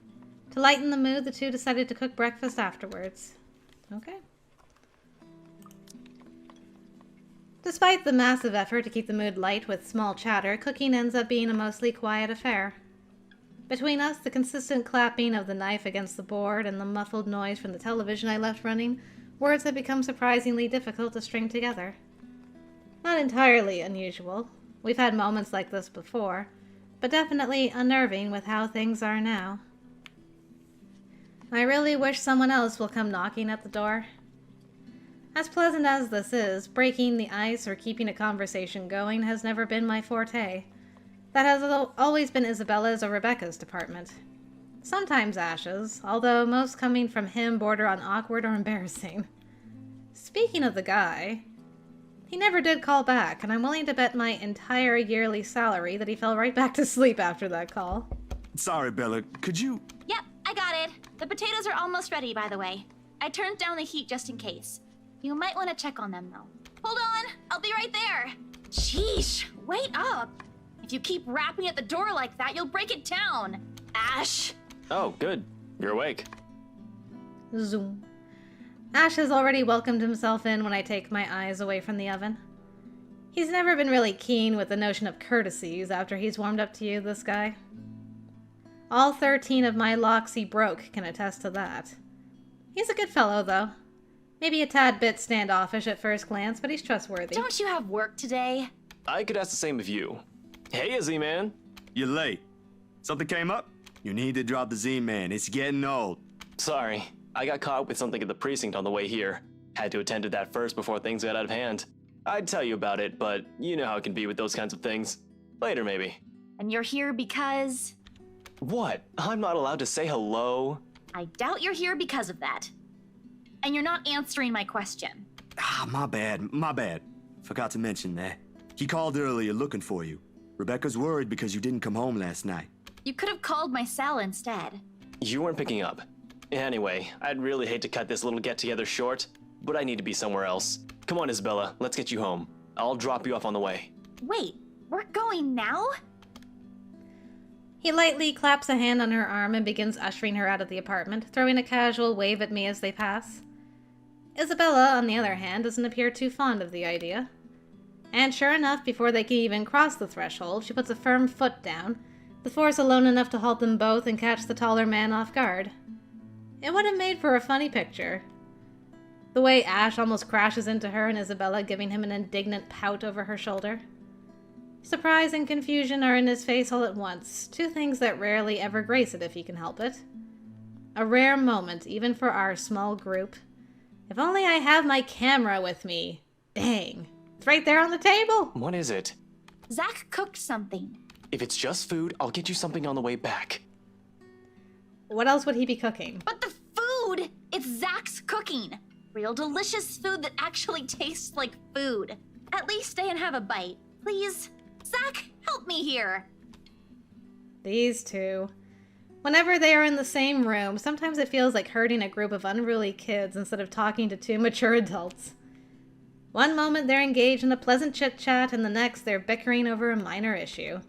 To lighten the mood, the two decided to cook breakfast afterwards. Okay. Despite the massive effort to keep the mood light with small chatter, cooking ends up being a mostly quiet affair. Between us, the consistent clapping of the knife against the board and the muffled noise from the television I left running, words have become surprisingly difficult to string together. Not entirely unusual. We've had moments like this before, but definitely unnerving with how things are now. I really wish someone else will come knocking at the door. As pleasant as this is, breaking the ice or keeping a conversation going has never been my forte. That has always been Isabella's or Rebecca's department. Sometimes Ash's, although most coming from him border on awkward or embarrassing. Speaking of the guy, he never did call back, and I'm willing to bet my entire yearly salary that he fell right back to sleep after that call. Sorry, Bella. Could you... Yep, I got it. The potatoes are almost ready, by the way. I turned down the heat just in case. You might want to check on them, though. Hold on, I'll be right there. Sheesh, wait up. If you keep rapping at the door like that, you'll break it down. Ash. Oh, good. You're awake. Zoom. Ash has already welcomed himself in when I take my eyes away from the oven. He's never been really keen with the notion of courtesies after he's warmed up to you, this guy. All 13 of my locks he broke can attest to that. He's a good fellow, though. Maybe a tad bit standoffish at first glance, but he's trustworthy. Don't you have work today? I could ask the same of you. Hey, Izzy, man. You're late. Something came up? You need to drop the Z-Man. It's getting old. Sorry, I got caught with something at the precinct on the way here. Had to attend to that first before things got out of hand. I'd tell you about it, but you know how it can be with those kinds of things. Later, maybe. And you're here because... What? I'm not allowed to say hello? I doubt you're here because of that. And you're not answering my question. Ah, my bad. Forgot to mention that. He called earlier looking for you. Rebecca's worried because you didn't come home last night. You could have called my cell instead. You weren't picking up. Anyway, I'd really hate to cut this little get-together short, but I need to be somewhere else. Come on, Isabella, let's get you home. I'll drop you off on the way. Wait, we're going now? He lightly claps a hand on her arm and begins ushering her out of the apartment, throwing a casual wave at me as they pass. Isabella, on the other hand, doesn't appear too fond of the idea. And sure enough, before they can even cross the threshold, she puts a firm foot down, the force alone enough to halt them both and catch the taller man off guard. It would have made for a funny picture. The way Ash almost crashes into her and Isabella giving him an indignant pout over her shoulder. Surprise and confusion are in his face all at once, two things that rarely ever grace it if he can help it. A rare moment, even for our small group. If only I have my camera with me. Dang. It's right there on the table. What is it? Zach cooked something. If it's just food, I'll get you something on the way back. What else would he be cooking? But the food! It's Zach's cooking. Real delicious food that actually tastes like food. At least stay and have a bite. Please? Zach, help me here. These two. Whenever they are in the same room, sometimes it feels like herding a group of unruly kids instead of talking to two mature adults. One moment they're engaged in a pleasant chit-chat, and the next they're bickering over a minor issue.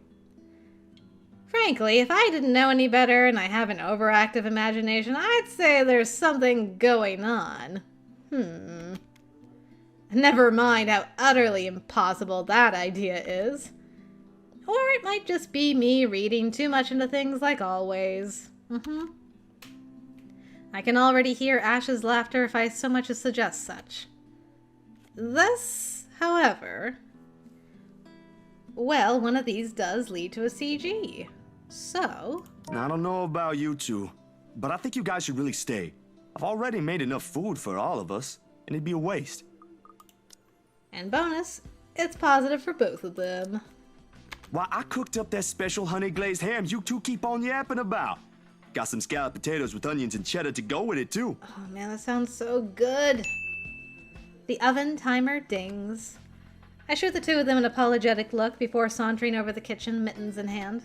Frankly, if I didn't know any better and I have an overactive imagination, I'd say there's something going on. Never mind how utterly impossible that idea is. Or it might just be me reading too much into things like always. I can already hear Ash's laughter if I so much as suggest such. This, however... Well, one of these does lead to a CG. So... I don't know about you two, but I think you guys should really stay. I've already made enough food for all of us, and it'd be a waste. And bonus, it's positive for both of them. Why, I cooked up that special honey glazed ham you two keep on yapping about. Got some scalloped potatoes with onions and cheddar to go with it, too. Oh man, that sounds so good. The oven timer dings. I shoot the two of them an apologetic look before sauntering over the kitchen, mittens in hand.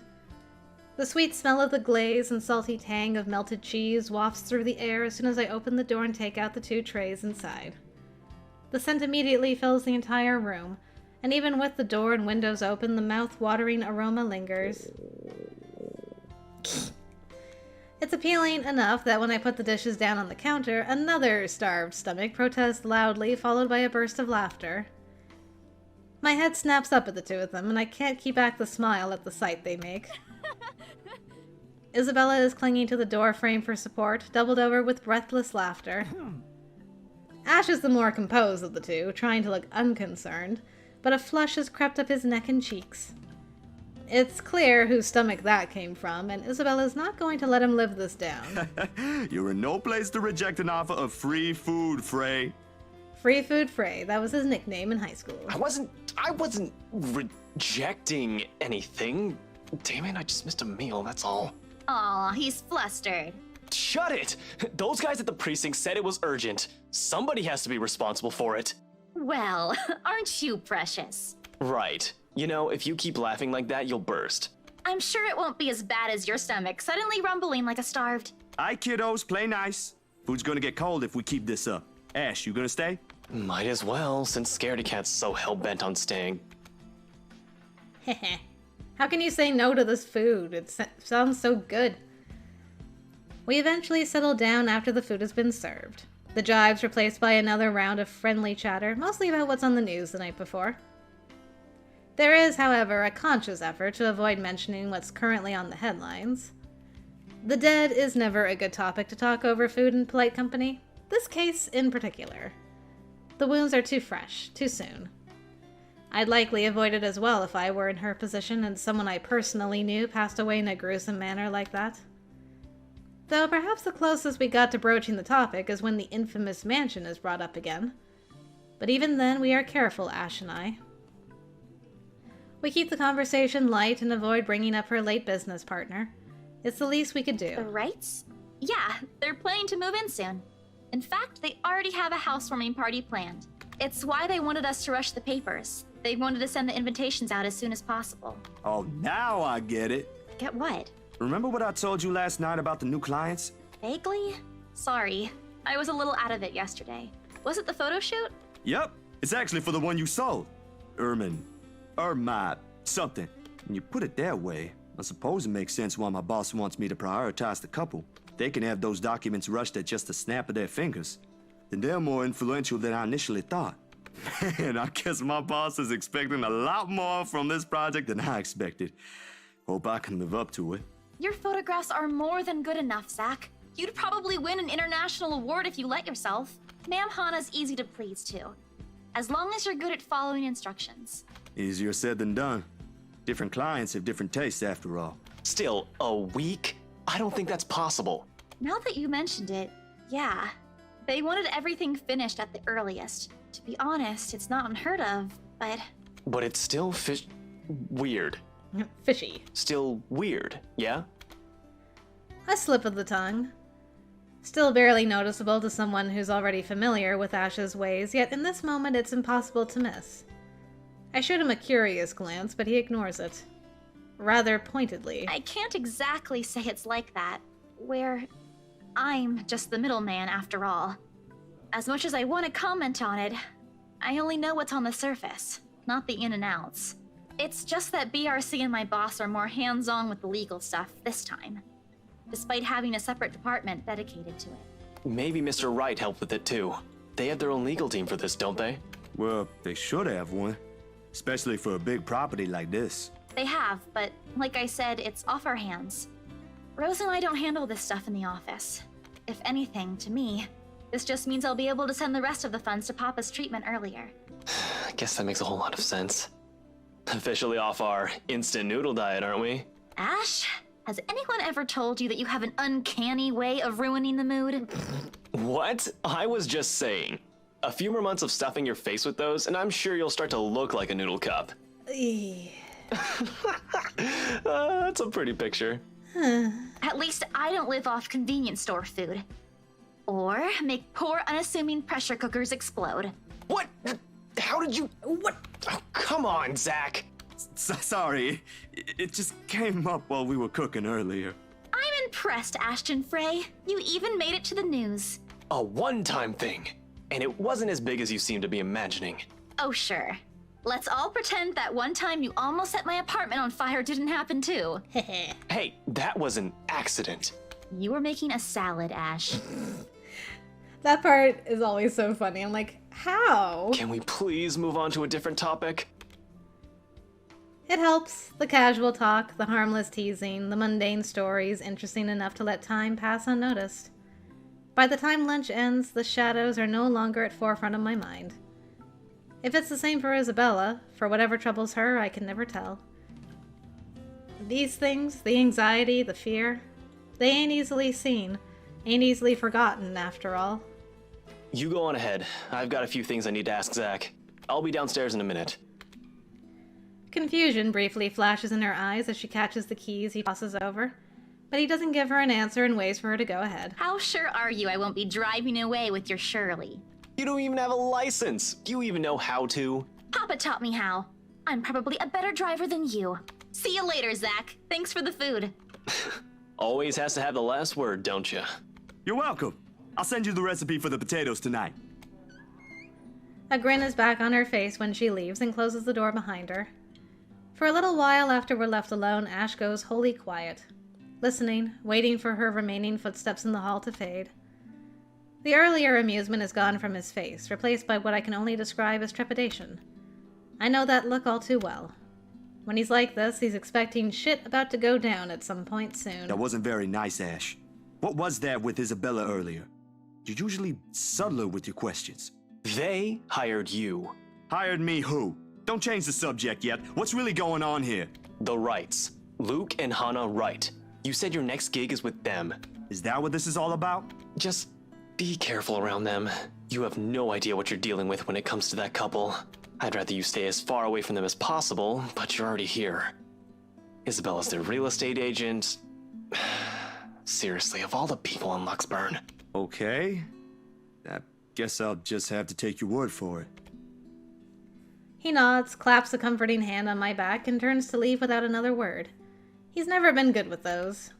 The sweet smell of the glaze and salty tang of melted cheese wafts through the air as soon as I open the door and take out the two trays inside. The scent immediately fills the entire room, and even with the door and windows open, the mouth-watering aroma lingers. It's appealing enough that when I put the dishes down on the counter, another starved stomach protests loudly, followed by a burst of laughter. My head snaps up at the two of them, and I can't keep back the smile at the sight they make. Isabella is clinging to the door frame for support, doubled over with breathless laughter. Ash is the more composed of the two, trying to look unconcerned, but a flush has crept up his neck and cheeks. It's clear whose stomach that came from, and Isabella's not going to let him live this down. You're in no place to reject an offer of free food, Frey. Free Food Frey, that was his nickname in high school. I wasn't rejecting anything. Damn it, I just missed a meal, that's all. Aw, he's flustered. Shut it! Those guys at the precinct said it was urgent. Somebody has to be responsible for it. Well, aren't you precious? Right. You know, if you keep laughing like that, you'll burst. I'm sure it won't be as bad as your stomach suddenly rumbling like a starved. Aye, kiddos, play nice. Food's gonna get cold if we keep this up. Ash, you gonna stay? Might as well, since Scaredy Cat's so hell-bent on staying. Heh. How can you say no to this food? It sounds so good. We eventually settle down after the food has been served. The jive's replaced by another round of friendly chatter, mostly about what's on the news the night before. There is, however, a conscious effort to avoid mentioning what's currently on the headlines. The dead is never a good topic to talk over food in polite company, this case in particular. The wounds are too fresh, too soon. I'd likely avoid it as well if I were in her position and someone I personally knew passed away in a gruesome manner like that. Though perhaps the closest we got to broaching the topic is when the infamous mansion is brought up again. But even then, we are careful, Ash and I. We keep the conversation light and avoid bringing up her late business partner. It's the least we could do. The Wrights? Yeah, they're planning to move in soon. In fact, they already have a housewarming party planned. It's why they wanted us to rush the papers. They wanted to send the invitations out as soon as possible. Oh, now I get it. Get what? Remember what I told you last night about the new clients? Vaguely? Sorry. I was a little out of it yesterday. Was it the photo shoot? Yep, it's actually for the one you sold. Something. When you put it that way, I suppose it makes sense why my boss wants me to prioritize the couple. They can have those documents rushed at just a snap of their fingers. Then they're more influential than I initially thought. Man, I guess my boss is expecting a lot more from this project than I expected. Hope I can live up to it. Your photographs are more than good enough, Zach. You'd probably win an international award if you let yourself. Ma'am Hana's easy to please, too. As long as you're good at following instructions. Easier said than done. Different clients have different tastes, after all. Still, a week? I don't think that's possible. Now that you mentioned it, yeah. They wanted everything finished at the earliest. To be honest, it's not unheard of, but... But it's still weird. Fishy. Still weird, yeah? A slip of the tongue. Still barely noticeable to someone who's already familiar with Ash's ways, yet in this moment it's impossible to miss. I shoot him a curious glance, but he ignores it. Rather pointedly. I can't exactly say it's like that, where I'm just the middleman after all. As much as I want to comment on it, I only know what's on the surface, not the in and outs. It's just that BRC and my boss are more hands-on with the legal stuff this time, despite having a separate department dedicated to it. Maybe Mr. Wright helped with it too. They have their own legal team for this, don't they? Well, they should have one. Especially for a big property like this. They have, but like I said, it's off our hands. Rose and I don't handle this stuff in the office. If anything, to me, this just means I'll be able to send the rest of the funds to Papa's treatment earlier. I guess that makes a whole lot of sense. Officially off our instant noodle diet, aren't we? Ash, has anyone ever told you that you have an uncanny way of ruining the mood? What? I was just saying. A few more months of stuffing your face with those, and I'm sure you'll start to look like a noodle cup. That's a pretty picture. At least I don't live off convenience store food. Or make poor, unassuming pressure cookers explode. What? How did you... What? Oh, come on, Zach. Sorry, it just came up while we were cooking earlier. I'm impressed, Ashton Frey. You even made it to the news. A one-time thing. And it wasn't as big as you seem to be imagining. Oh, sure. Let's all pretend that one time you almost set my apartment on fire didn't happen too. Hey, that was an accident. You were making a salad, Ash. That part is always so funny. I'm like, how? Can we please move on to a different topic? It helps. The casual talk, the harmless teasing, the mundane stories interesting enough to let time pass unnoticed. By the time lunch ends, the shadows are no longer at forefront of my mind. If it's the same for Isabella, for whatever troubles her, I can never tell. These things, the anxiety, the fear, they ain't easily seen, ain't easily forgotten, after all. You go on ahead. I've got a few things I need to ask Zach. I'll be downstairs in a minute. Confusion briefly flashes in her eyes as she catches the keys he tosses over, but he doesn't give her an answer and waits for her to go ahead. How sure are you I won't be driving away with your Shirley? You don't even have a license. Do you even know how to? Papa taught me how. I'm probably a better driver than you. See you later, Zach. Thanks for the food. Always has to have the last word, don't you? You're welcome. I'll send you the recipe for the potatoes tonight. A grin is back on her face when she leaves and closes the door behind her. For a little while after we're left alone, Ash goes wholly quiet, listening, waiting for her remaining footsteps in the hall to fade. The earlier amusement is gone from his face, replaced by what I can only describe as trepidation. I know that look all too well. When he's like this, he's expecting shit about to go down at some point soon. That wasn't very nice, Ash. What was that with Isabella earlier? You're usually subtler with your questions. They hired you. Hired me who? Don't change the subject yet. What's really going on here? The Wrights. Luke and Hannah Wright. You said your next gig is with them. Is that what this is all about? Just be careful around them. You have no idea what you're dealing with when it comes to that couple. I'd rather you stay as far away from them as possible, but you're already here. Isabella's their real estate agent. Seriously, of all the people in Luxburn. Okay. I guess I'll just have to take your word for it. He nods, claps a comforting hand on my back, and turns to leave without another word. He's never been good with those.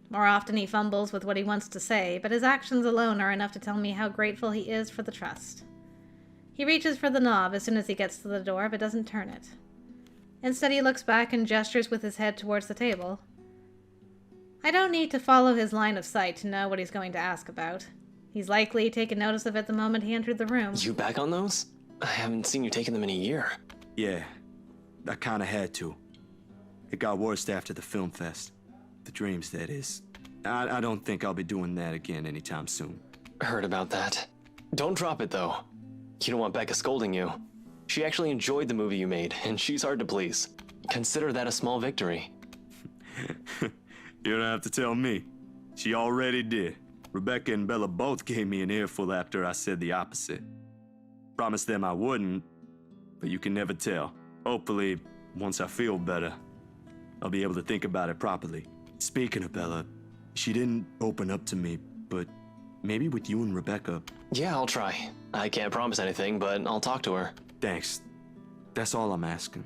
More often he fumbles with what he wants to say, but his actions alone are enough to tell me how grateful he is for the trust. He reaches for the knob as soon as he gets to the door, but doesn't turn it. Instead, he looks back and gestures with his head towards the table. I don't need to follow his line of sight to know what he's going to ask about. He's likely taken notice of it the moment he entered the room. You back on those? I haven't seen you taking them in a year. Yeah, I kinda had to. It got worse after the film fest. The dreams, that is. I don't think I'll be doing that again anytime soon. Heard about that. Don't drop it, though. You don't want Becca scolding you. She actually enjoyed the movie you made, and she's hard to please. Consider that a small victory. You don't have to tell me. She already did. Rebecca and Bella both gave me an earful after I said the opposite. Promised them I wouldn't, but you can never tell. Hopefully, once I feel better, I'll be able to think about it properly. Speaking of Bella, she didn't open up to me, but maybe with you and Rebecca. Yeah, I'll try. I can't promise anything, but I'll talk to her. Thanks. That's all I'm asking.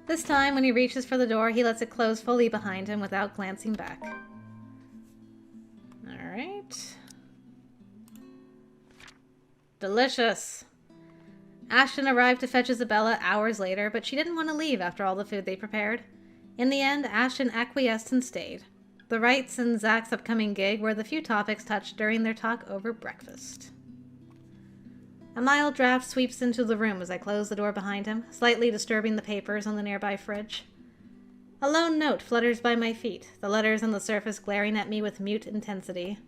This time, when he reaches for the door, he lets it close fully behind him without glancing back. Alright. Delicious. Ashton arrived to fetch Isabella hours later, but she didn't want to leave after all the food they prepared. In the end, Ashton acquiesced and stayed. The Wrights and Zach's upcoming gig were the few topics touched during their talk over breakfast. A mild draft sweeps into the room as I close the door behind him, slightly disturbing the papers on the nearby fridge. A lone note flutters by my feet, the letters on the surface glaring at me with mute intensity.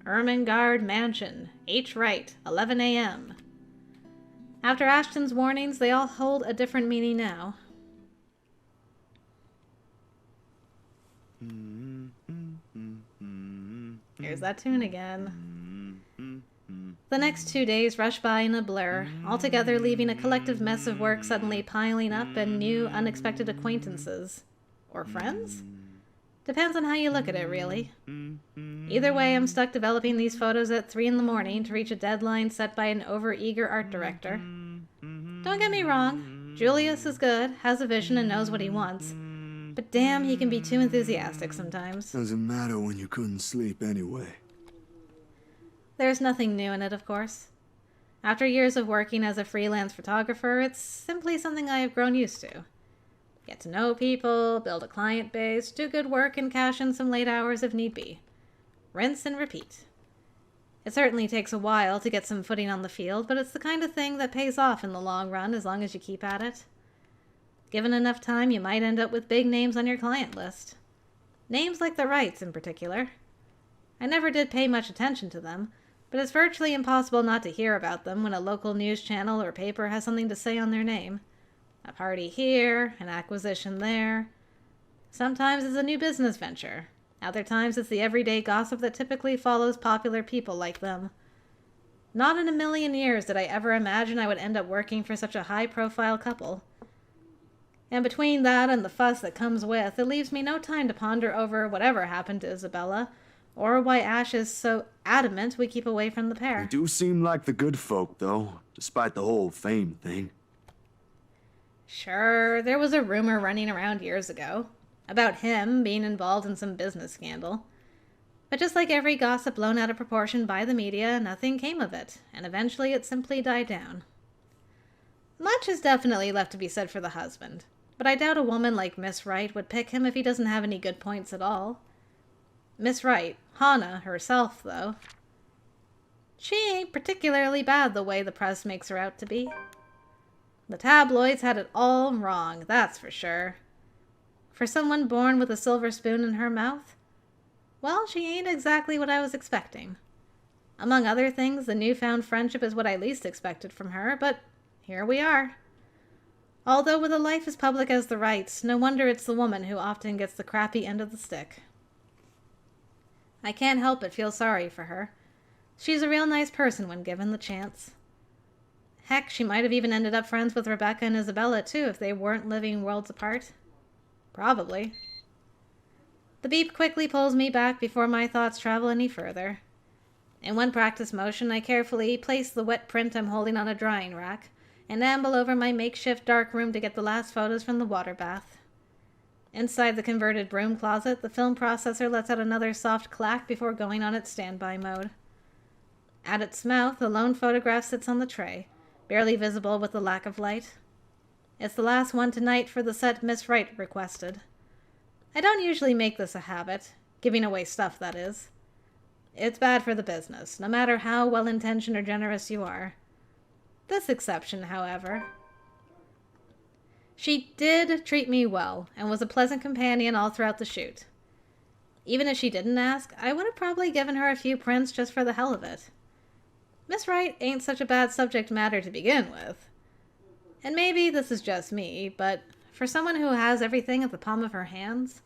Ermengarde Mansion, H. Wright, 11 a.m. After Ashton's warnings, they all hold a different meaning now. Here's that tune again. The next 2 days rush by in a blur, altogether leaving a collective mess of work suddenly piling up and new, unexpected acquaintances. Or friends? Depends on how you look at it, really. Either way, I'm stuck developing these photos at 3 in the morning to reach a deadline set by an over-eager art director. Don't get me wrong, Julius is good, has a vision, and knows what he wants. But damn, he can be too enthusiastic sometimes. Doesn't matter when you couldn't sleep anyway. There's nothing new in it, of course. After years of working as a freelance photographer, it's simply something I have grown used to. Get to know people, build a client base, do good work, and cash in some late hours if need be. Rinse and repeat. It certainly takes a while to get some footing on the field, but it's the kind of thing that pays off in the long run as long as you keep at it. Given enough time, you might end up with big names on your client list. Names like the Wrights in particular. I never did pay much attention to them, but it's virtually impossible not to hear about them when a local news channel or paper has something to say on their name. A party here, an acquisition there. Sometimes it's a new business venture. Other times it's the everyday gossip that typically follows popular people like them. Not in a million years did I ever imagine I would end up working for such a high-profile couple. And between that and the fuss that comes with, it leaves me no time to ponder over whatever happened to Isabella, or why Ash is so adamant we keep away from the pair. They do seem like the good folk, though, despite the whole fame thing. Sure, there was a rumor running around years ago about him being involved in some business scandal. But just like every gossip blown out of proportion by the media, nothing came of it, and eventually it simply died down. Much is definitely left to be said for the husband, but I doubt a woman like Miss Wright would pick him if he doesn't have any good points at all. Miss Wright, Hannah herself, though. She ain't particularly bad the way the press makes her out to be. The tabloids had it all wrong, that's for sure. For someone born with a silver spoon in her mouth? Well, she ain't exactly what I was expecting. Among other things, the newfound friendship is what I least expected from her, but here we are. Although with a life as public as the Wrights, no wonder it's the woman who often gets the crappy end of the stick. I can't help but feel sorry for her. She's a real nice person when given the chance. Heck, she might have even ended up friends with Rebecca and Isabella, too, if they weren't living worlds apart. Probably. The beep quickly pulls me back before my thoughts travel any further. In one practice motion, I carefully place the wet print I'm holding on a drying rack and amble over my makeshift dark room to get the last photos from the water bath. Inside the converted broom closet, the film processor lets out another soft clack before going on its standby mode. At its mouth, the lone photograph sits on the tray, barely visible with the lack of light. It's the last one tonight for the set Miss Wright requested. I don't usually make this a habit, giving away stuff, that is. It's bad for the business, no matter how well-intentioned or generous you are. This exception, however. She did treat me well, and was a pleasant companion all throughout the shoot. Even if she didn't ask, I would have probably given her a few prints just for the hell of it. Miss Wright ain't such a bad subject matter to begin with. And maybe this is just me, but for someone who has everything at the palm of her hands,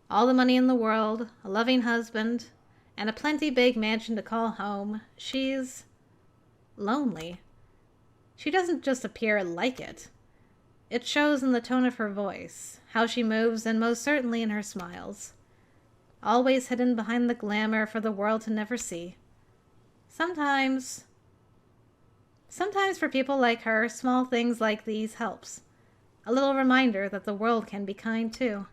all the money in the world, a loving husband, and a plenty big mansion to call home, she's lonely. She doesn't just appear like it. It shows in the tone of her voice, how she moves, and most certainly in her smiles. Always hidden behind the glamour for the world to never see. Sometimes for people like her, small things like these helps. A little reminder that the world can be kind too.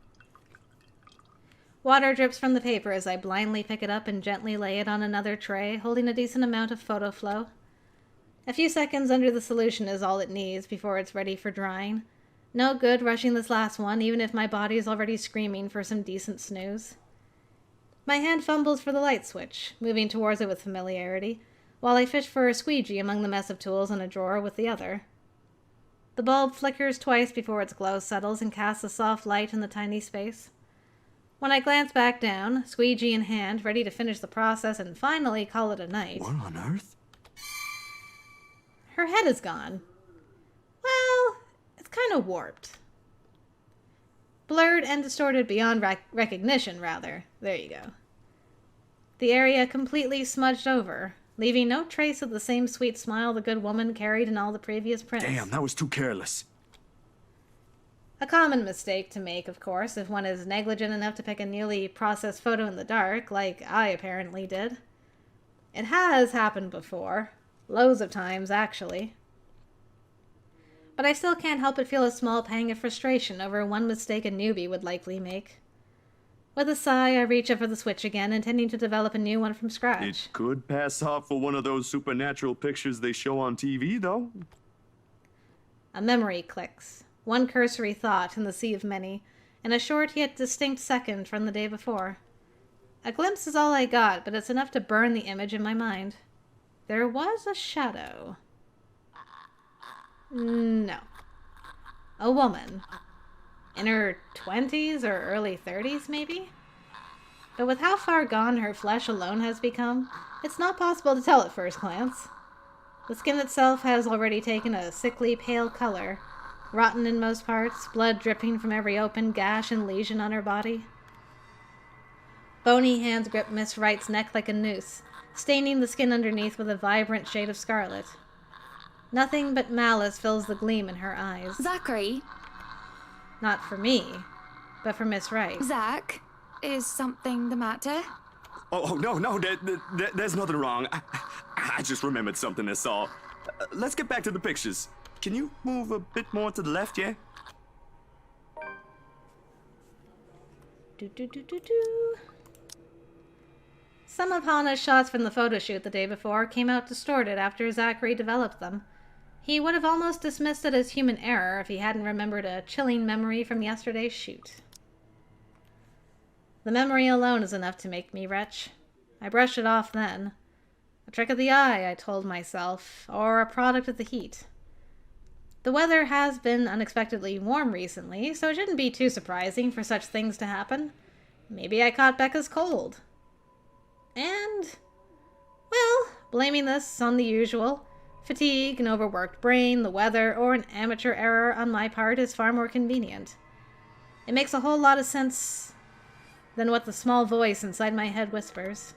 Water drips from the paper as I blindly pick it up and gently lay it on another tray, holding a decent amount of photo flow. A few seconds under the solution is all it needs before it's ready for drying. No good rushing this last one, even if my body is already screaming for some decent snooze. My hand fumbles for the light switch, moving towards it with familiarity, while I fish for a squeegee among the mess of tools in a drawer with the other. The bulb flickers twice before its glow settles and casts a soft light in the tiny space. When I glance back down, squeegee in hand, ready to finish the process and finally call it a night. What on earth? Her head is gone. Well, it's kind of warped. Blurred and distorted beyond recognition, rather. There you go. The area completely smudged over, leaving no trace of the same sweet smile the good woman carried in all the previous prints. Damn, that was too careless. A common mistake to make, of course, if one is negligent enough to pick a newly processed photo in the dark, like I apparently did. It has happened before. Loads of times, actually. But I still can't help but feel a small pang of frustration over one mistake a newbie would likely make. With a sigh, I reach up for the switch again, intending to develop a new one from scratch. It could pass off for one of those supernatural pictures they show on TV, though. A memory clicks. One cursory thought in the sea of many, and a short yet distinct second from the day before. A glimpse is all I got, but it's enough to burn the image in my mind. There was a shadow. No. A woman. In her 20s or early 30s, maybe? But with how far gone her flesh alone has become, it's not possible to tell at first glance. The skin itself has already taken a sickly pale color, rotten in most parts, blood dripping from every open gash and lesion on her body. Bony hands grip Miss Wright's neck like a noose, staining the skin underneath with a vibrant shade of scarlet. Nothing but malice fills the gleam in her eyes. Zachary? Not for me, but for Miss Wright. Zach, is something the matter? Oh no, there's nothing wrong. I just remembered something, that's all. Let's get back to the pictures. Can you move a bit more to the left, yeah? Some of Hannah's shots from the photo shoot the day before came out distorted after Zachary developed them. He would have almost dismissed it as human error if he hadn't remembered a chilling memory from yesterday's shoot. The memory alone is enough to make me retch. I brushed it off then. A trick of the eye, I told myself, or a product of the heat. The weather has been unexpectedly warm recently, so it shouldn't be too surprising for such things to happen. Maybe I caught Becca's cold. And, well, blaming this on the usual, fatigue, an overworked brain, the weather, or an amateur error on my part is far more convenient. It makes a whole lot of sense. than what the small voice inside my head whispers.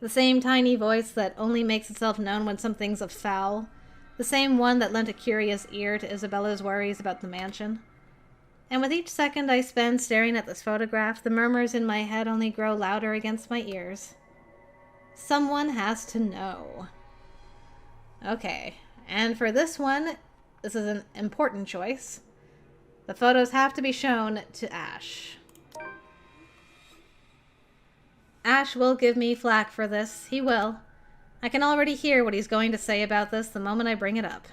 The same tiny voice that only makes itself known when something's afoul. The same one that lent a curious ear to Isabella's worries about the mansion. And with each second I spend staring at this photograph, the murmurs in my head only grow louder against my ears. Someone has to know. Okay, and for this one, this is an important choice. The photos have to be shown to Ash. Ash will give me flack for this. He will. I can already hear what he's going to say about this the moment I bring it up.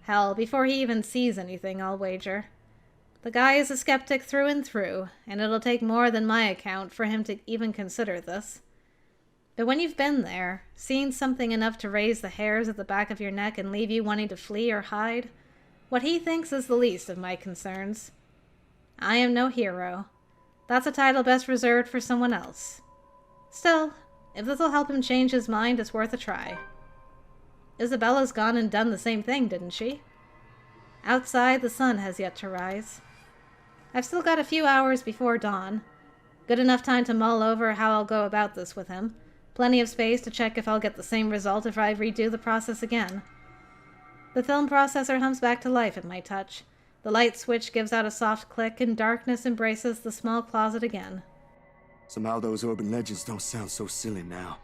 Hell, before he even sees anything, I'll wager. The guy is a skeptic through and through, and it'll take more than my account for him to even consider this. But when you've been there, seen something enough to raise the hairs at the back of your neck and leave you wanting to flee or hide, what he thinks is the least of my concerns. I am no hero. That's a title best reserved for someone else. Still, if this'll help him change his mind, it's worth a try. Isabella's gone and done the same thing, didn't she? Outside, the sun has yet to rise. I've still got a few hours before dawn. Good enough time to mull over how I'll go about this with him. Plenty of space to check if I'll get the same result if I redo the process again. The film processor hums back to life at my touch. The light switch gives out a soft click, and darkness embraces the small closet again. Somehow those urban legends don't sound so silly now.